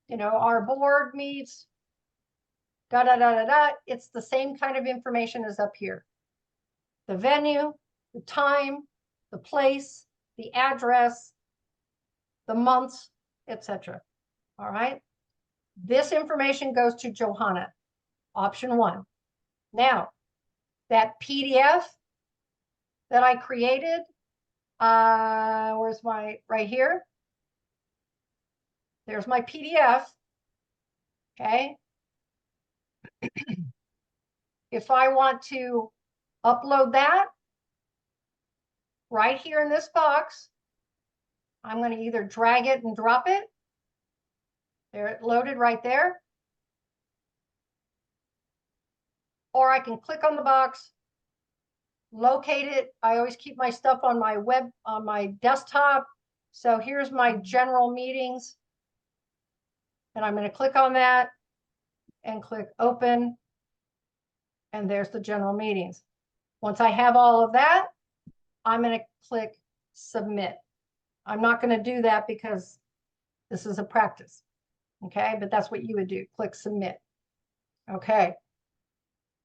you know, our board meets, da, da, da, da, da. It's the same kind of information as up here. The venue, the time, the place, the address, the months, etc. All right. This information goes to Johanna, option 1. Now, that PDF that I created, where's my, right here. There's my PDF. Okay. If I want to upload that right here in this box, I'm going to either drag it and drop it. There, it loaded right there. Or I can click on the box, locate it. I always keep my stuff on my on my desktop. So here's my general meetings. And I'm going to click on that and click open. And there's the general meetings. Once I have all of that, I'm going to click submit. I'm not going to do that because this is a practice. Okay, but that's what you would do. Click submit. Okay.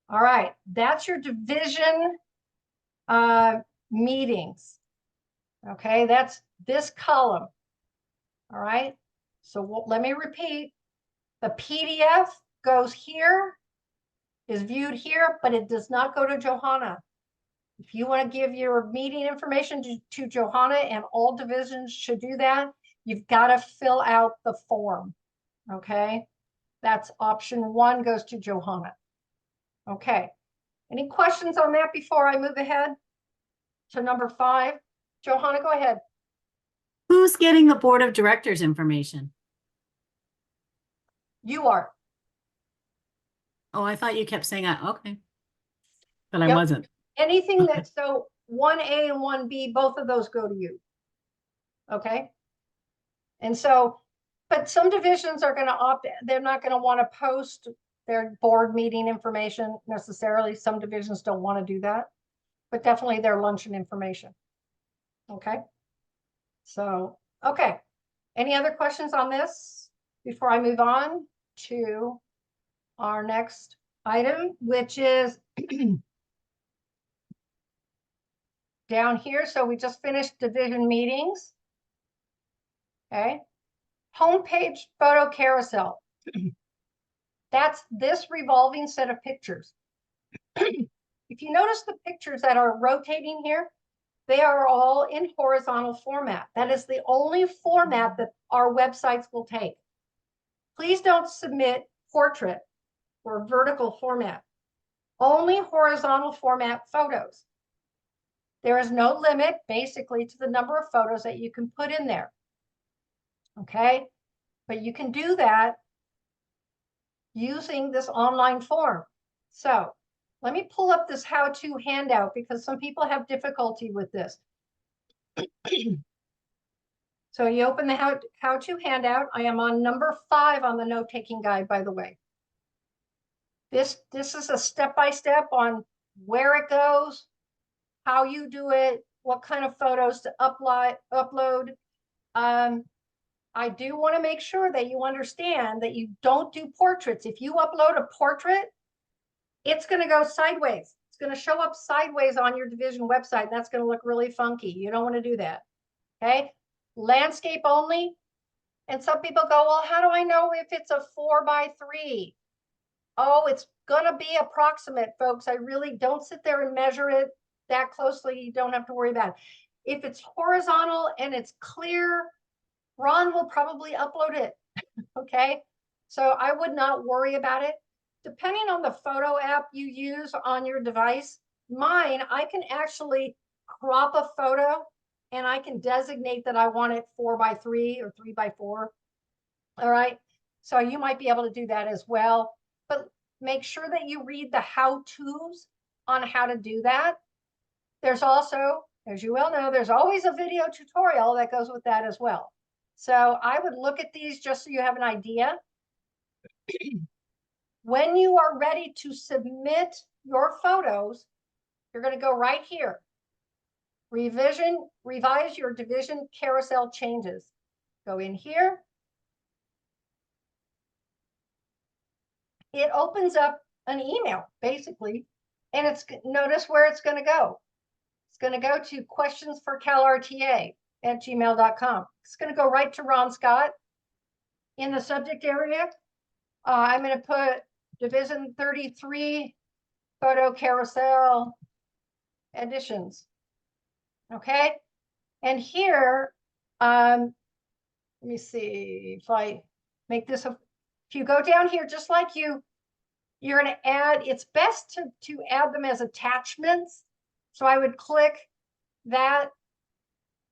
All right, that's your division meetings. Okay, that's this column. All right, so let me repeat. The PDF goes here, is viewed here, but it does not go to Johanna. If you want to give your meeting information to Johanna, and all divisions should do that, you've got to fill out the form. Okay, that's option 1 goes to Johanna. Okay, any questions on that before I move ahead to number 5? Johanna, go ahead. Who's getting the board of directors information? You are. Oh, I thought you kept saying, okay. But I Yep. wasn't. Anything that, so 1A and 1B, both of those go to you. Okay? And so, but some divisions are gonna opt, they're not gonna want to post their board meeting information necessarily. Some divisions don't want to do that, but definitely their luncheon information. Okay? So, okay. Any other questions on this before I move on to our next item, which is down here? So we just finished division meetings. Okay. Homepage photo carousel. That's this revolving set of pictures. If you notice the pictures that are rotating here, they are all in horizontal format. That is the only format that our websites will take. Please don't submit portrait or vertical format. Only horizontal format photos. There is no limit basically to the number of photos that you can put in there. Okay, but you can do that using this online form. So let me pull up this how-to handout because some people have difficulty with this. So you open the how-to handout. I am on number 5 on the note-taking guide, by the way. This is a step-by-step on where it goes, how you do it, what kind of photos to upload. I do want to make sure that you understand that you don't do portraits. If you upload a portrait, it's going to go sideways. It's going to show up sideways on your division website. And that's going to look really funky. You don't want to do that. Okay. Landscape only. And some people go, well, how do I know if it's a 4x3? Oh, it's going to be approximate, folks. I really don't sit there and measure it that closely. You don't have to worry about it. If it's horizontal and it's clear, Ron will probably upload it. Okay. So I would not worry about it. Depending on the photo app you use on your device, mine, I can actually crop a photo and I can designate that I want it 4x3 or 3x4. All right. So you might be able to do that as well, but make sure that you read the how-tos on how to do that. There's also, as you well know, there's always a video tutorial that goes with that as well. So I would look at these just so you have an idea. When you are ready to submit your photos, you're going to go right here. Revise your division carousel changes. Go in here. It opens up an email, basically, and it's, notice where it's going to go. It's going to go to questionsforcalrta@gmail.com. It's going to go right to Ron Scott. In the subject area, I'm going to put Division 33 photo carousel editions. Okay. And here, let me see if I make this, if you go down here, just like you're going to add, it's best to add them as attachments. So I would click that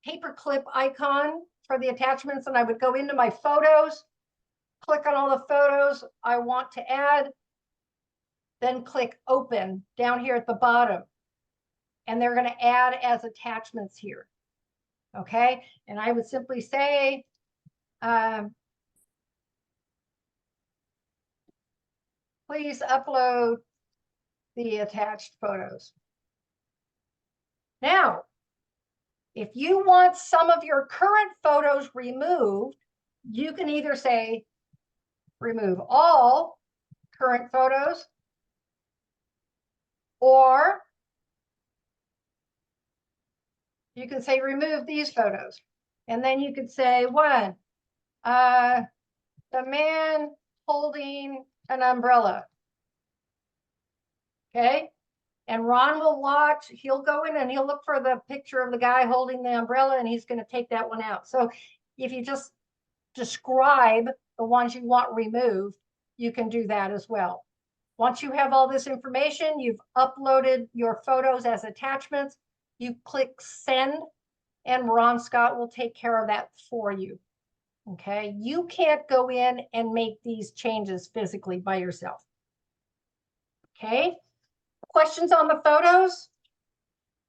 paperclip icon for the attachments and I would go into my photos, click on all the photos I want to add, then click open down here at the bottom. And they're going to add as attachments here. Okay. And I would simply say, please upload the attached photos. Now, if you want some of your current photos removed, you can either say remove all current photos, or you can say remove these photos. And then you could say one, the man holding an umbrella. Okay. And Ron will watch, he'll go in and he'll look for the picture of the guy holding the umbrella and he's going to take that one out. So if you just describe the ones you want removed, you can do that as well. Once you have all this information, you've uploaded your photos as attachments, you click send and Ron Scott will take care of that for you. Okay, you can't go in and make these changes physically by yourself. Okay, questions on the photos?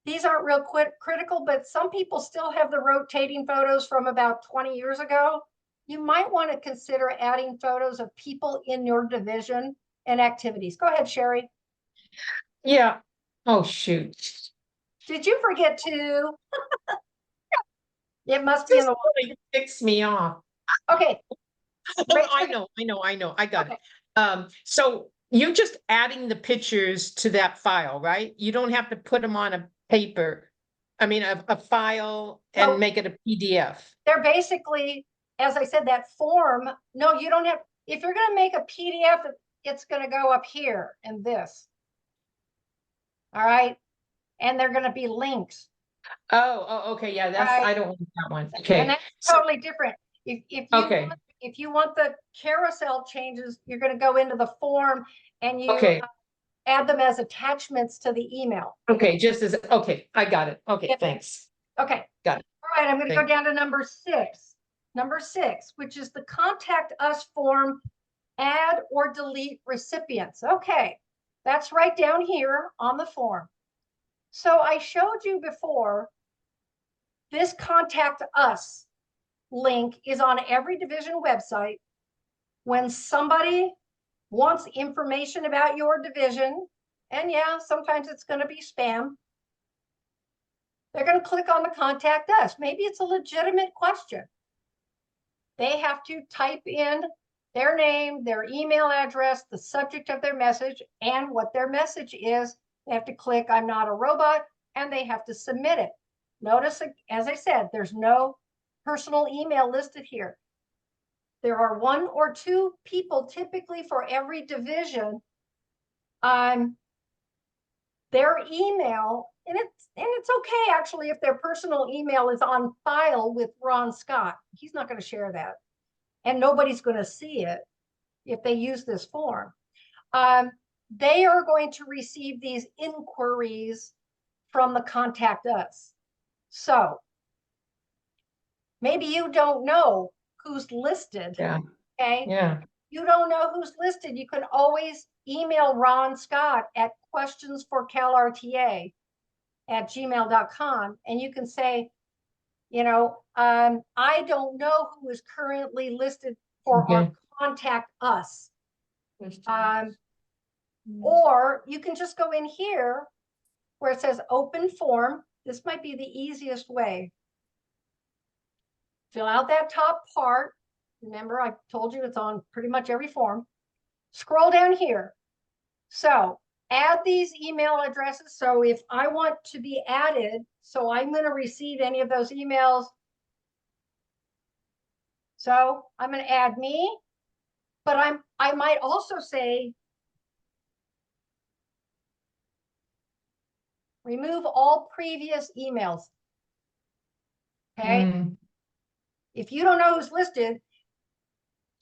These aren't real critical, but some people still have the rotating photos from about 20 years ago. You might want to consider adding photos of people in your division and activities. Go ahead, Sherry. Yeah. Oh, shoot. Did you forget to? It must be in Just the, really ticks me off. okay. Oh, Raise I your- know, I got Okay. it. So you're just adding the pictures to that file, right? You don't have to put them on a paper. I mean, a file No. and make it a PDF. They're basically, as I said, that form. No, you don't have, if you're gonna make a PDF, it's gonna go up here in this. All right, and they're gonna be links. Oh, okay, yeah, that's, Right. I don't want that one. And Okay, that's so- totally different. Okay. If you want the carousel changes, you're gonna go into the form and you Okay. add them as attachments to the email. Okay, just as, okay, I got it. Okay, Yep. thanks. Okay. Got it. All right, I'm gonna go Thank- down to number 6. Number 6, which is the contact us form, add or delete recipients. Okay, that's right down here on the form. So I showed you before, this contact us link is on every division website. When somebody wants information about your division, and yeah, sometimes it's going to be spam, they're going to click on the contact us. Maybe it's a legitimate question. They have to type in their name, their email address, the subject of their message, and what their message is. They have to click I'm not a robot, and they have to submit it. Notice, as I said, there's no personal email listed here. There are 1 or 2 people typically for every division. Their email, and it's okay actually if their personal email is on file with Ron Scott. He's not going to share that, and nobody's going to see it if they use this form. They are going to receive these inquiries from the contact us. So maybe you don't know who's listed. Yeah, Okay. yeah. You don't know who's listed. You can always email Ron Scott at questionsforcalrta@gmail.com. And you can say, I don't know who is currently listed for our Okay. contact us. Or you can just go in here where it says open form. This might be the easiest way. Fill out that top part. Remember, I told you it's on pretty much every form. Scroll down here. So add these email addresses. So if I want to be added, so I'm going to receive any of those emails. So I'm going to add me, but I might also say remove all previous emails. Okay. Mm. If you don't know who's listed,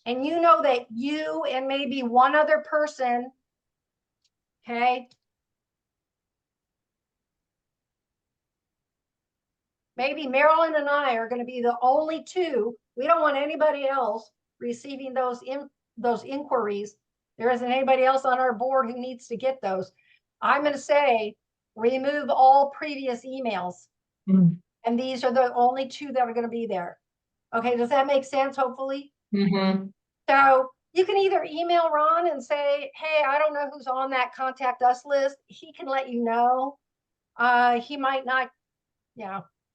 and you know that you and maybe one other person, okay, maybe Marilyn and I are going to be the only 2. We don't want anybody else receiving those inquiries. There isn't anybody else on our board who needs to get those. I'm going to say remove all previous emails. Mm. And these are the only 2 that are going to be there. Okay, does that make sense, hopefully? Mm-hmm. So you can either email Ron and say, hey, I don't know who's on that contact us list. He can let you know. He might not,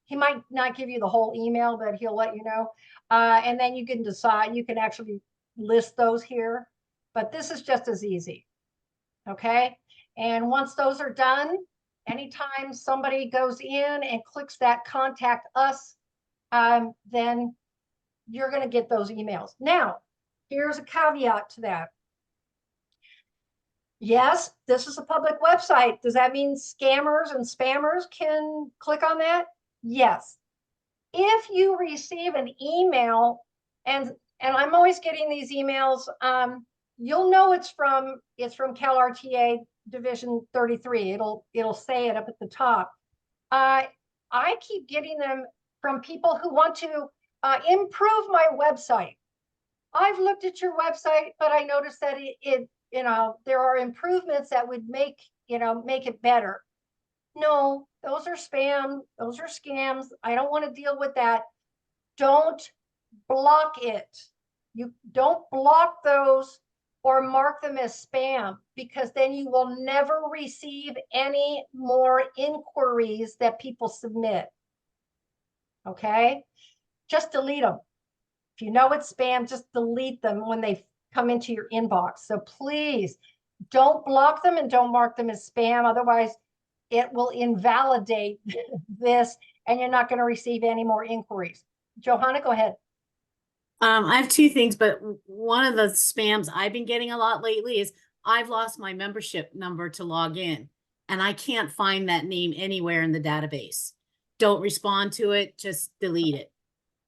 he might not give you the whole email, but he'll let you know. And then you can decide, you can actually list those here, but this is just as easy. Okay. And once those are done, anytime somebody goes in and clicks that contact us, then you're going to get those emails. Now, here's a caveat to that. Yes, this is a public website. Does that mean scammers and spammers can click on that? Yes. If you receive an email, and I'm always getting these emails, you'll know it's from CalRTA Division 33. It'll say it up at the top. I keep getting them from people who want to improve my website. I've looked at your website, but I noticed that there are improvements that would make it better. No, those are spam, those are scams. I don't want to deal with that. Don't block it. You don't block those or mark them as spam, because then you will never receive any more inquiries that people submit. Okay? Just delete them. If you know it's spam, just delete them when they come into your inbox. So please don't block them and don't mark them as spam. Otherwise, it will invalidate this and you're not going to receive any more inquiries. Johanna, go ahead. I have two things, but one of the spams I've been getting a lot lately is I've lost my membership number to log in and I can't find that name anywhere in the database. Don't respond to it, just delete it.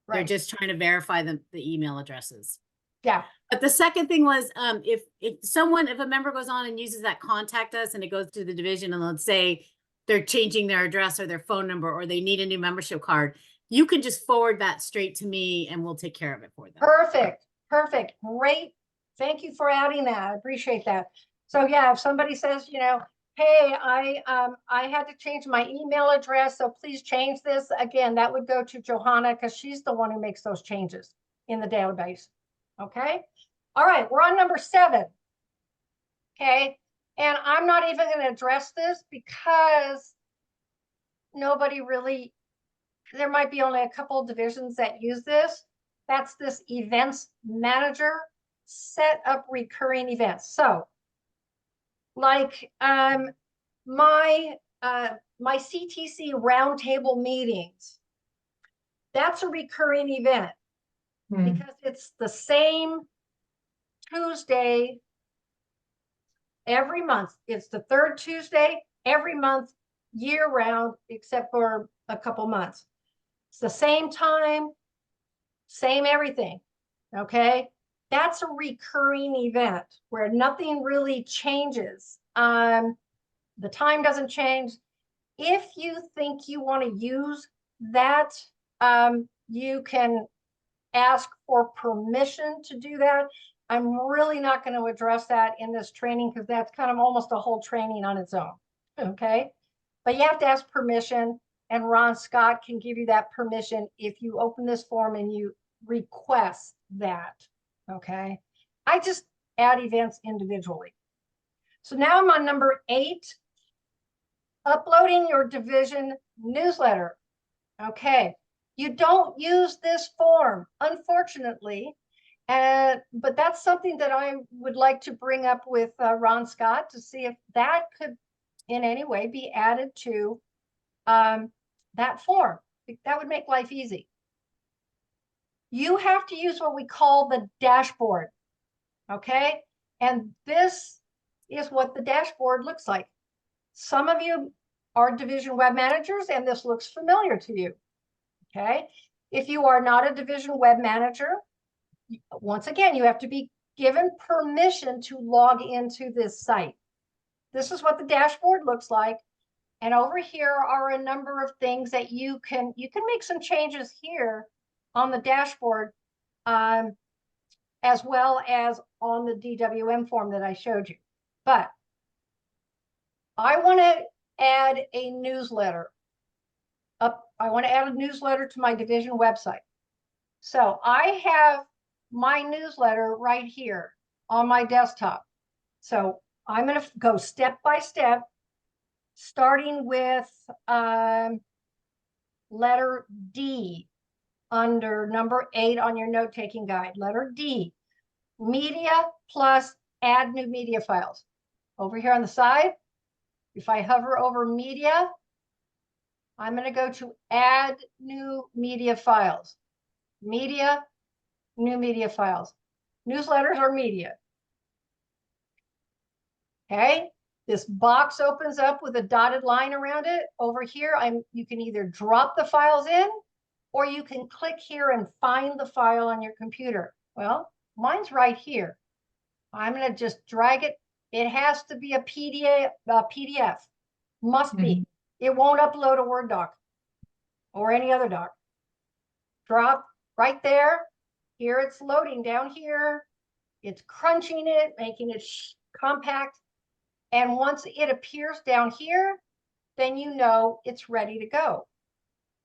They're Right. just trying to verify the email addresses. Yeah. But the second thing was, if a member goes on and uses that contact us and it goes to the division and let's say they're changing their address or their phone number or they need a new membership card, you can just forward that straight to me and we'll take care of it for them. Perfect. Perfect. Great. Thank you for adding that. I appreciate that. So yeah, if somebody says, hey, I had to change my email address, so please change this. Again, that would go to Johanna because she's the one who makes those changes in the database. Okay. All right. We're on number 7. Okay. And I'm not even going to address this because nobody really, there might be only a couple of divisions that use this. That's this events manager, set up recurring events. So like my CTC roundtable meetings, that's a recurring event because it's the same Tuesday every month. It's the 3rd Tuesday every month, year round, except for a couple months. It's the same time, same everything. Okay. That's a recurring event where nothing really changes. The time doesn't change. If you think you want to use that, you can ask for permission to do that. I'm really not going to address that in this training because that's kind of almost a whole training on its own. Okay. But you have to ask permission, and Ron Scott can give you that permission if you open this form and you request that. Okay. I just add events individually. So now I'm on number 8, uploading your division newsletter. Okay. You don't use this form, unfortunately, but that's something that I would like to bring up with Ron Scott to see if that could in any way be added to that form. That would make life easy. You have to use what we call the dashboard. Okay. And this is what the dashboard looks like. Some of you are division web managers and this looks familiar to you. Okay. If you are not a division web manager, once again, you have to be given permission to log into this site. This is what the dashboard looks like. And over here are a number of things that you can make some changes here on the dashboard, as well as on the DWM form that I showed you. But I want to add a newsletter. I want to add a newsletter to my division website. So I have my newsletter right here on my desktop. So I'm going to go step by step, starting with letter D under number 8 on your note-taking guide. Letter D, media plus add new media files. Over here on the side, if I hover over media, I'm going to go to add new media files. Media, new media files. Newsletters are media. Okay, this box opens up with a dotted line around it. Over here, you can either drop the files in or you can click here and find the file on your computer. Well, mine's right here. I'm going to just drag it. It has to be a PDF. Must be. It won't upload a Word doc or any other doc. Drop right there. Here it's loading down here. It's crunching it, making it compact. And once it appears down here, then you know it's ready to go.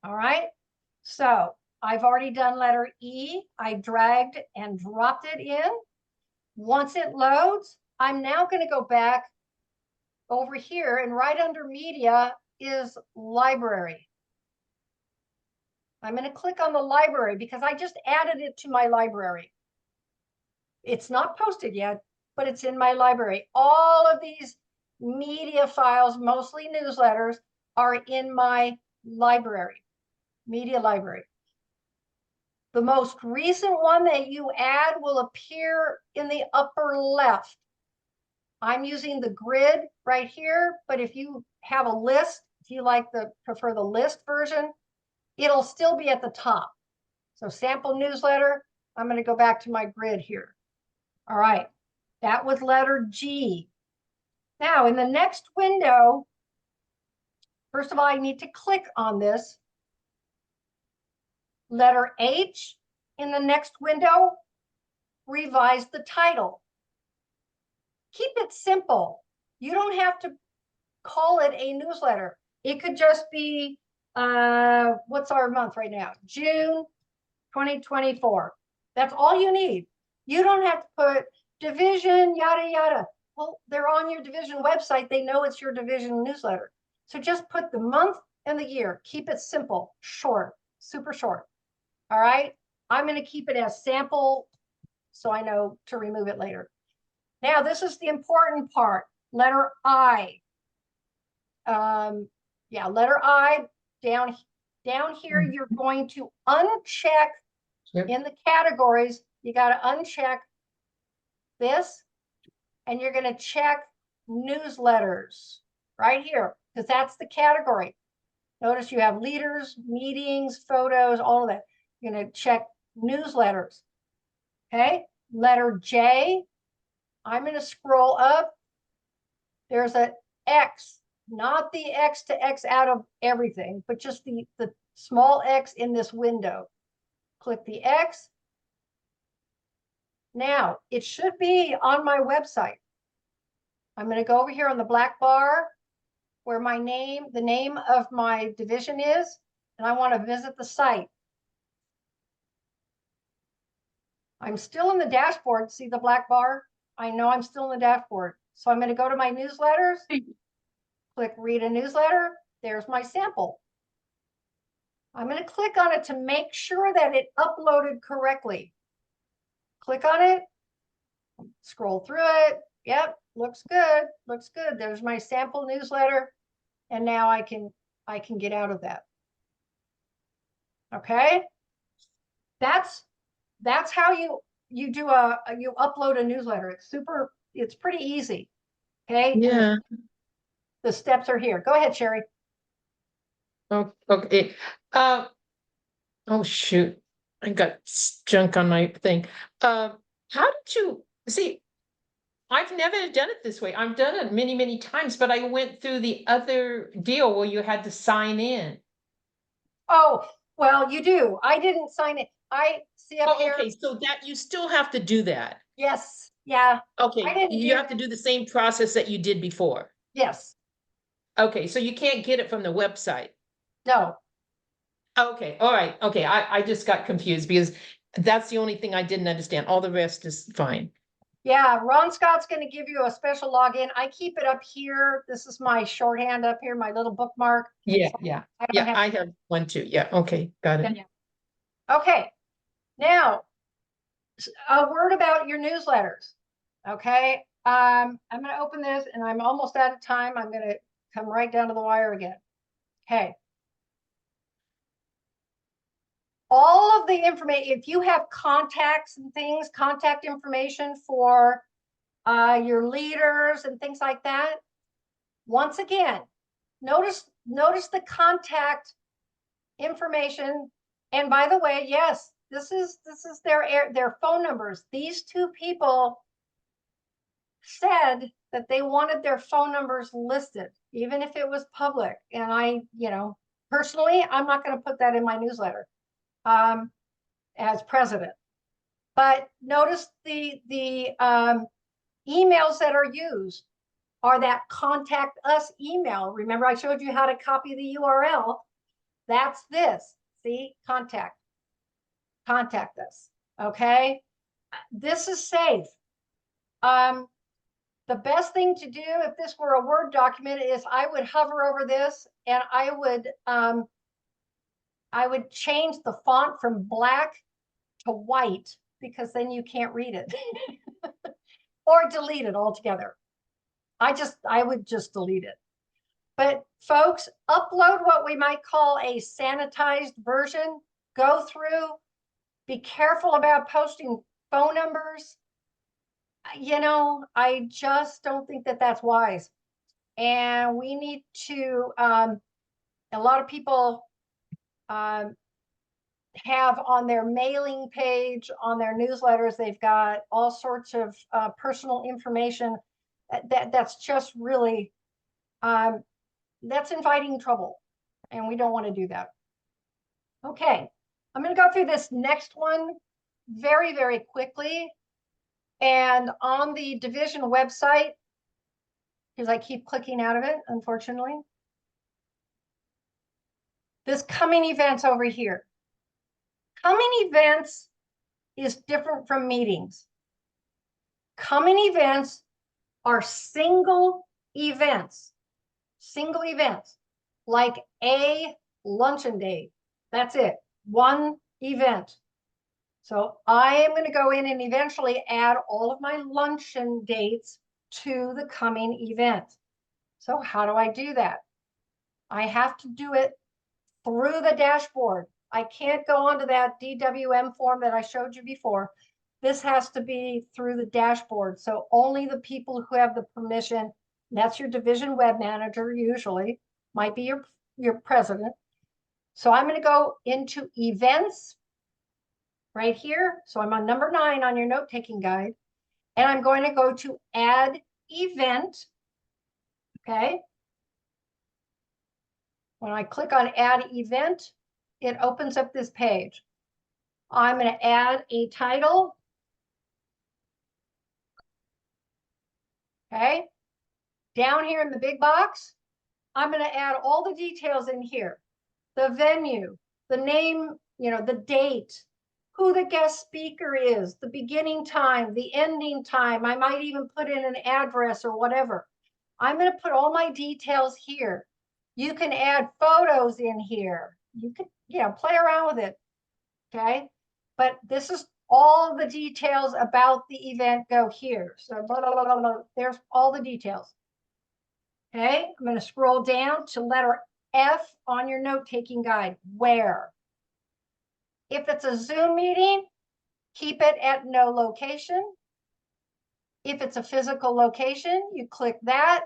All right. So I've already done letter E. I dragged and dropped it in. Once it loads, I'm now going to go back over here, and right under media is library. I'm going to click on the library because I just added it to my library. It's not posted yet, but it's in my library. All of these media files, mostly newsletters, are in my library, media library. The most recent one that you add will appear in the upper left. I'm using the grid right here, but if you have a list, if you prefer the list version, it'll still be at the top. So sample newsletter, I'm going to go back to my grid here. All right, that was letter G. Now in the next window, first of all, I need to click on this. Letter H in the next window, revise the title. Keep it simple. You don't have to call it a newsletter. It could just be, what's our month right now? June 2024. That's all you need. You don't have to put division, yada, yada. Well, they're on your division website. They know it's your division newsletter. So just put the month and the year. Keep it simple, short, super short. All right. I'm going to keep it as sample so I know to remove it later. Now, this is the important part. Letter I. Letter I down here, you're going to uncheck in the categories. You got to uncheck this, and you're going to check newsletters right here, because that's the category. Notice you have leaders, meetings, photos, all of that. You're going to check newsletters. Okay, letter J. I'm going to scroll up. There's an X, not the X to X out of everything, but just the small X in this window. Click the X. Now, it should be on my website. I'm going to go over here on the black bar where my name, the name of my division is, and I want to visit the site. I'm still in the dashboard. See the black bar? I know I'm still in the dashboard. So I'm going to go to my newsletters, click read a newsletter. There's my sample. I'm going to click on it to make sure that it uploaded correctly. Click on it, scroll through it. Yep, looks good, looks good. There's my sample newsletter. And now I can get out of that. Okay. That's how you do you upload a newsletter. It's pretty easy. Okay. Yeah. The steps are here. Go ahead, Sherry. Oh, okay. Oh shoot. I got junk on my thing. How did you see? I've never done it this way. I've done it many, many times, but I went through the other deal where you had to sign in. Oh, well, you do. I didn't sign it. I see up here. Okay, so that you still have to do that. Yes. Yeah. Okay, you have to do the same process that you did before. Yes. Okay, so you can't get it from the website. No. Okay, all right. Okay, I just got confused because that's the only thing I didn't understand. All the rest is fine. Yeah, Ron Scott's going to give you a special login. I keep it up here. This is my shorthand up here, my little bookmark. Yeah, So yeah, I I have one too. Yeah, okay, got it. Yeah. Okay, now a word about your newsletters. Okay, I'm going to open this, and I'm almost out of time. I'm going to come right down to the wire again. Okay. All of the information, if you have contacts and things, contact information for your leaders and things like that, once again, notice the contact information. And by the way, yes, this is their phone numbers. These two people said that they wanted their phone numbers listed, even if it was public. And I, personally, I'm not going to put that in my newsletter as president. But notice the emails that are used are that contact us email. Remember, I showed you how to copy the URL. That's this. See, contact us. Okay. This is safe. The best thing to do if this were a Word document is I would hover over this and I would change the font from black to white, because then you can't read it. Or delete it altogether. I would just delete it. But folks, upload what we might call a sanitized version. Go through, be careful about posting phone numbers. You know, I just don't think that that's wise. And we need to, a lot of people have on their mailing page, on their newsletters, they've got all sorts of personal information that's just really, that's inviting trouble. And we don't want to do that. Okay, I'm going to go through this next one very, very quickly. And on the division website, because I keep clicking out of it, unfortunately. This coming events over here. Coming events is different from meetings. Coming events are single events, like a luncheon date. That's it, one event. So I am going to go in and eventually add all of my luncheon dates to the coming event. So how do I do that? I have to do it through the dashboard. I can't go onto that DWM form that I showed you before. This has to be through the dashboard. So only the people who have the permission, that's your division web manager usually, might be your president. So I'm going to go into events right here. So I'm on number 9 on your note-taking guide. And I'm going to go to add event. Okay. When I click on add event, it opens up this page. I'm going to add a title. Okay. Down here in the big box, I'm going to add all the details in here. The venue, the name, the date, who the guest speaker is, the beginning time, the ending time. I might even put in an address or whatever. I'm going to put all my details here. You can add photos in here. You can, play around with it. Okay. But this is all the details about the event go here. So blah, blah, blah, blah, there's all the details. Okay. I'm going to scroll down to letter F on your note-taking guide. Where? If it's a Zoom meeting, keep it at no location. If it's a physical location, you click that.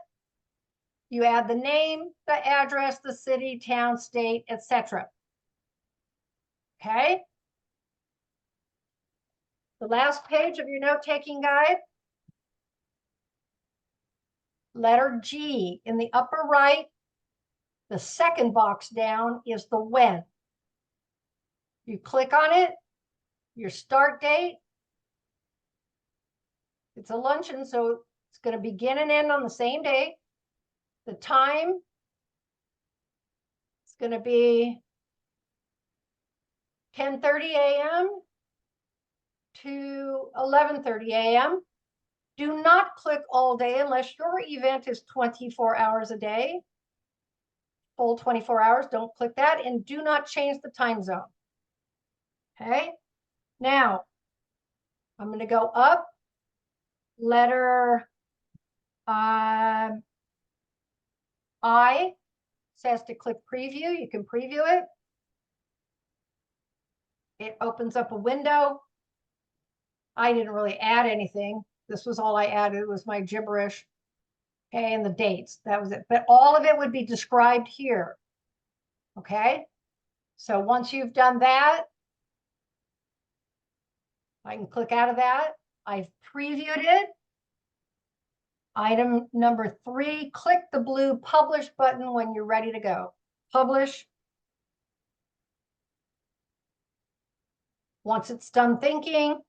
You add the name, the address, the city, town, state, etc. Okay. The last page of your note-taking guide. Letter G in the upper right. The second box down is the when. You click on it, your start date. It's a luncheon, so it's going to begin and end on the same day. The time, it's going to be 10:30 a.m. to 11:30 a.m. Do not click all day unless your event is 24 hours a day. Full 24 hours, don't click that, and do not change the time zone. Okay, now I'm going to go up. Letter I says to click preview. You can preview it. It opens up a window. I didn't really add anything. This was all I added was my gibberish. Okay, and the dates. That was it. But all of it would be described here. Okay, so once you've done that, I can click out of that. I've previewed it. Item number 3, click the blue publish button when you're ready to go. Publish. Once it's done thinking,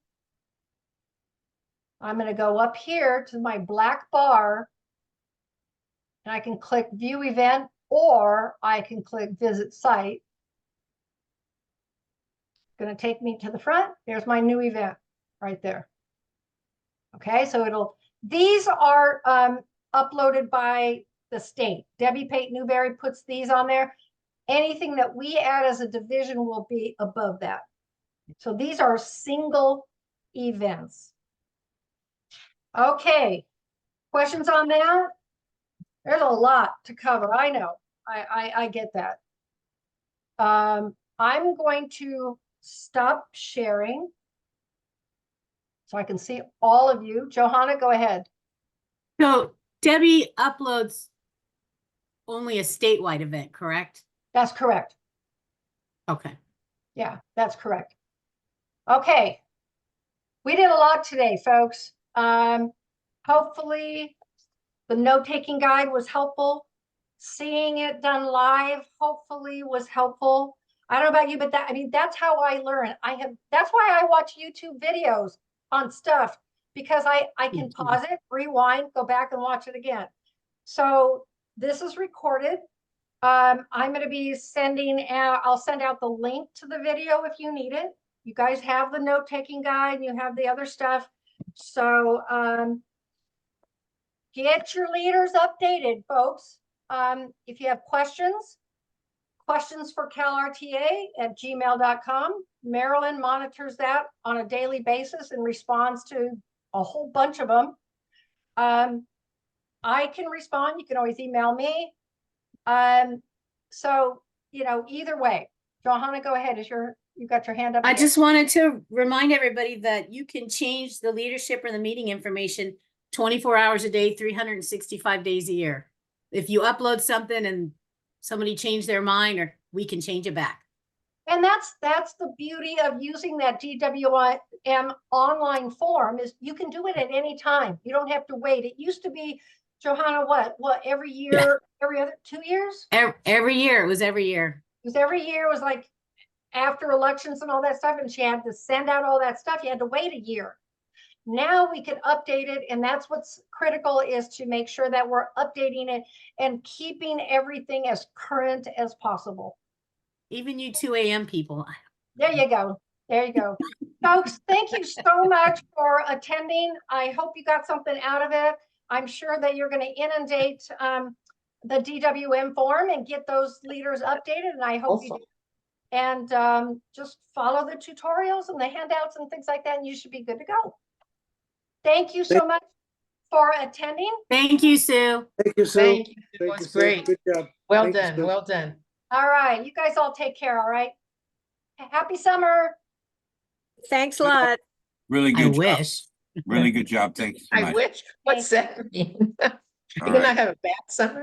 I'm gonna go up here to my black bar. And I can click view event, or I can click visit site. Gonna take me to the front. There's my new event right there. Okay, so these are uploaded by the state. Debbie Pate Newberry puts these on there. Anything that we add as a division will be above that. So these are single events. Okay, questions on that? There's a lot to cover. I know, I get that. I'm going to stop sharing so I can see all of you. Johanna, go ahead. So Debbie uploads only a statewide event, correct? That's correct. Okay. Yeah, that's correct. Okay. We did a lot today, folks. Hopefully the note-taking guide was helpful. Seeing it done live, hopefully was helpful. I don't know about you, but that's how I learn. That's why I watch YouTube videos on stuff, because I can pause it, rewind, go back and watch it again. So this is recorded. I'm going to be I'll send out the link to the video if you need it. You guys have the note-taking guide, you have the other stuff. So get your leaders updated, folks. If you have questions for calrta@gmail.com. Marilyn monitors that on a daily basis and responds to a whole bunch of them. I can respond. You can always email me. So, either way, Johanna, go ahead. You got your hand up? I again. just wanted to remind everybody that you can change the leadership or the meeting information 24 hours a day, 365 days a year. If you upload something and somebody changed their mind, or we can change it back. And that's the beauty of using that DWM online form, is you can do it at any time. You don't have to wait. It used to be, Johanna, what every year, every other 2 years? Every year. It was every year. It was every year. It was like after elections and all that stuff, and she had to send out all that stuff. You had to wait a year. Now we can update it, and that's what's critical, is to make sure that we're updating it and keeping everything as current as possible. Even you 2 a.m. people. There you go. There you go. Folks, thank you so much for attending. I hope you got something out of it. I'm sure that you're going to inundate the DWM forum and get those leaders updated, and I hope you do. And just follow the tutorials and the handouts and things like that, and you should be good to go. Thank you so much for attending. Thank you, Sue. Thank you, Sue. Thank you. It Thank was you, Sue. great. Good job. Well Thank you, done. Sue. Well done. All right. You guys all take care. All right. Happy summer. Thanks a lot. Really I good job. wish. Really good job. Thank you so I much. wish. What's that mean? You're All gonna right. have a bad summer?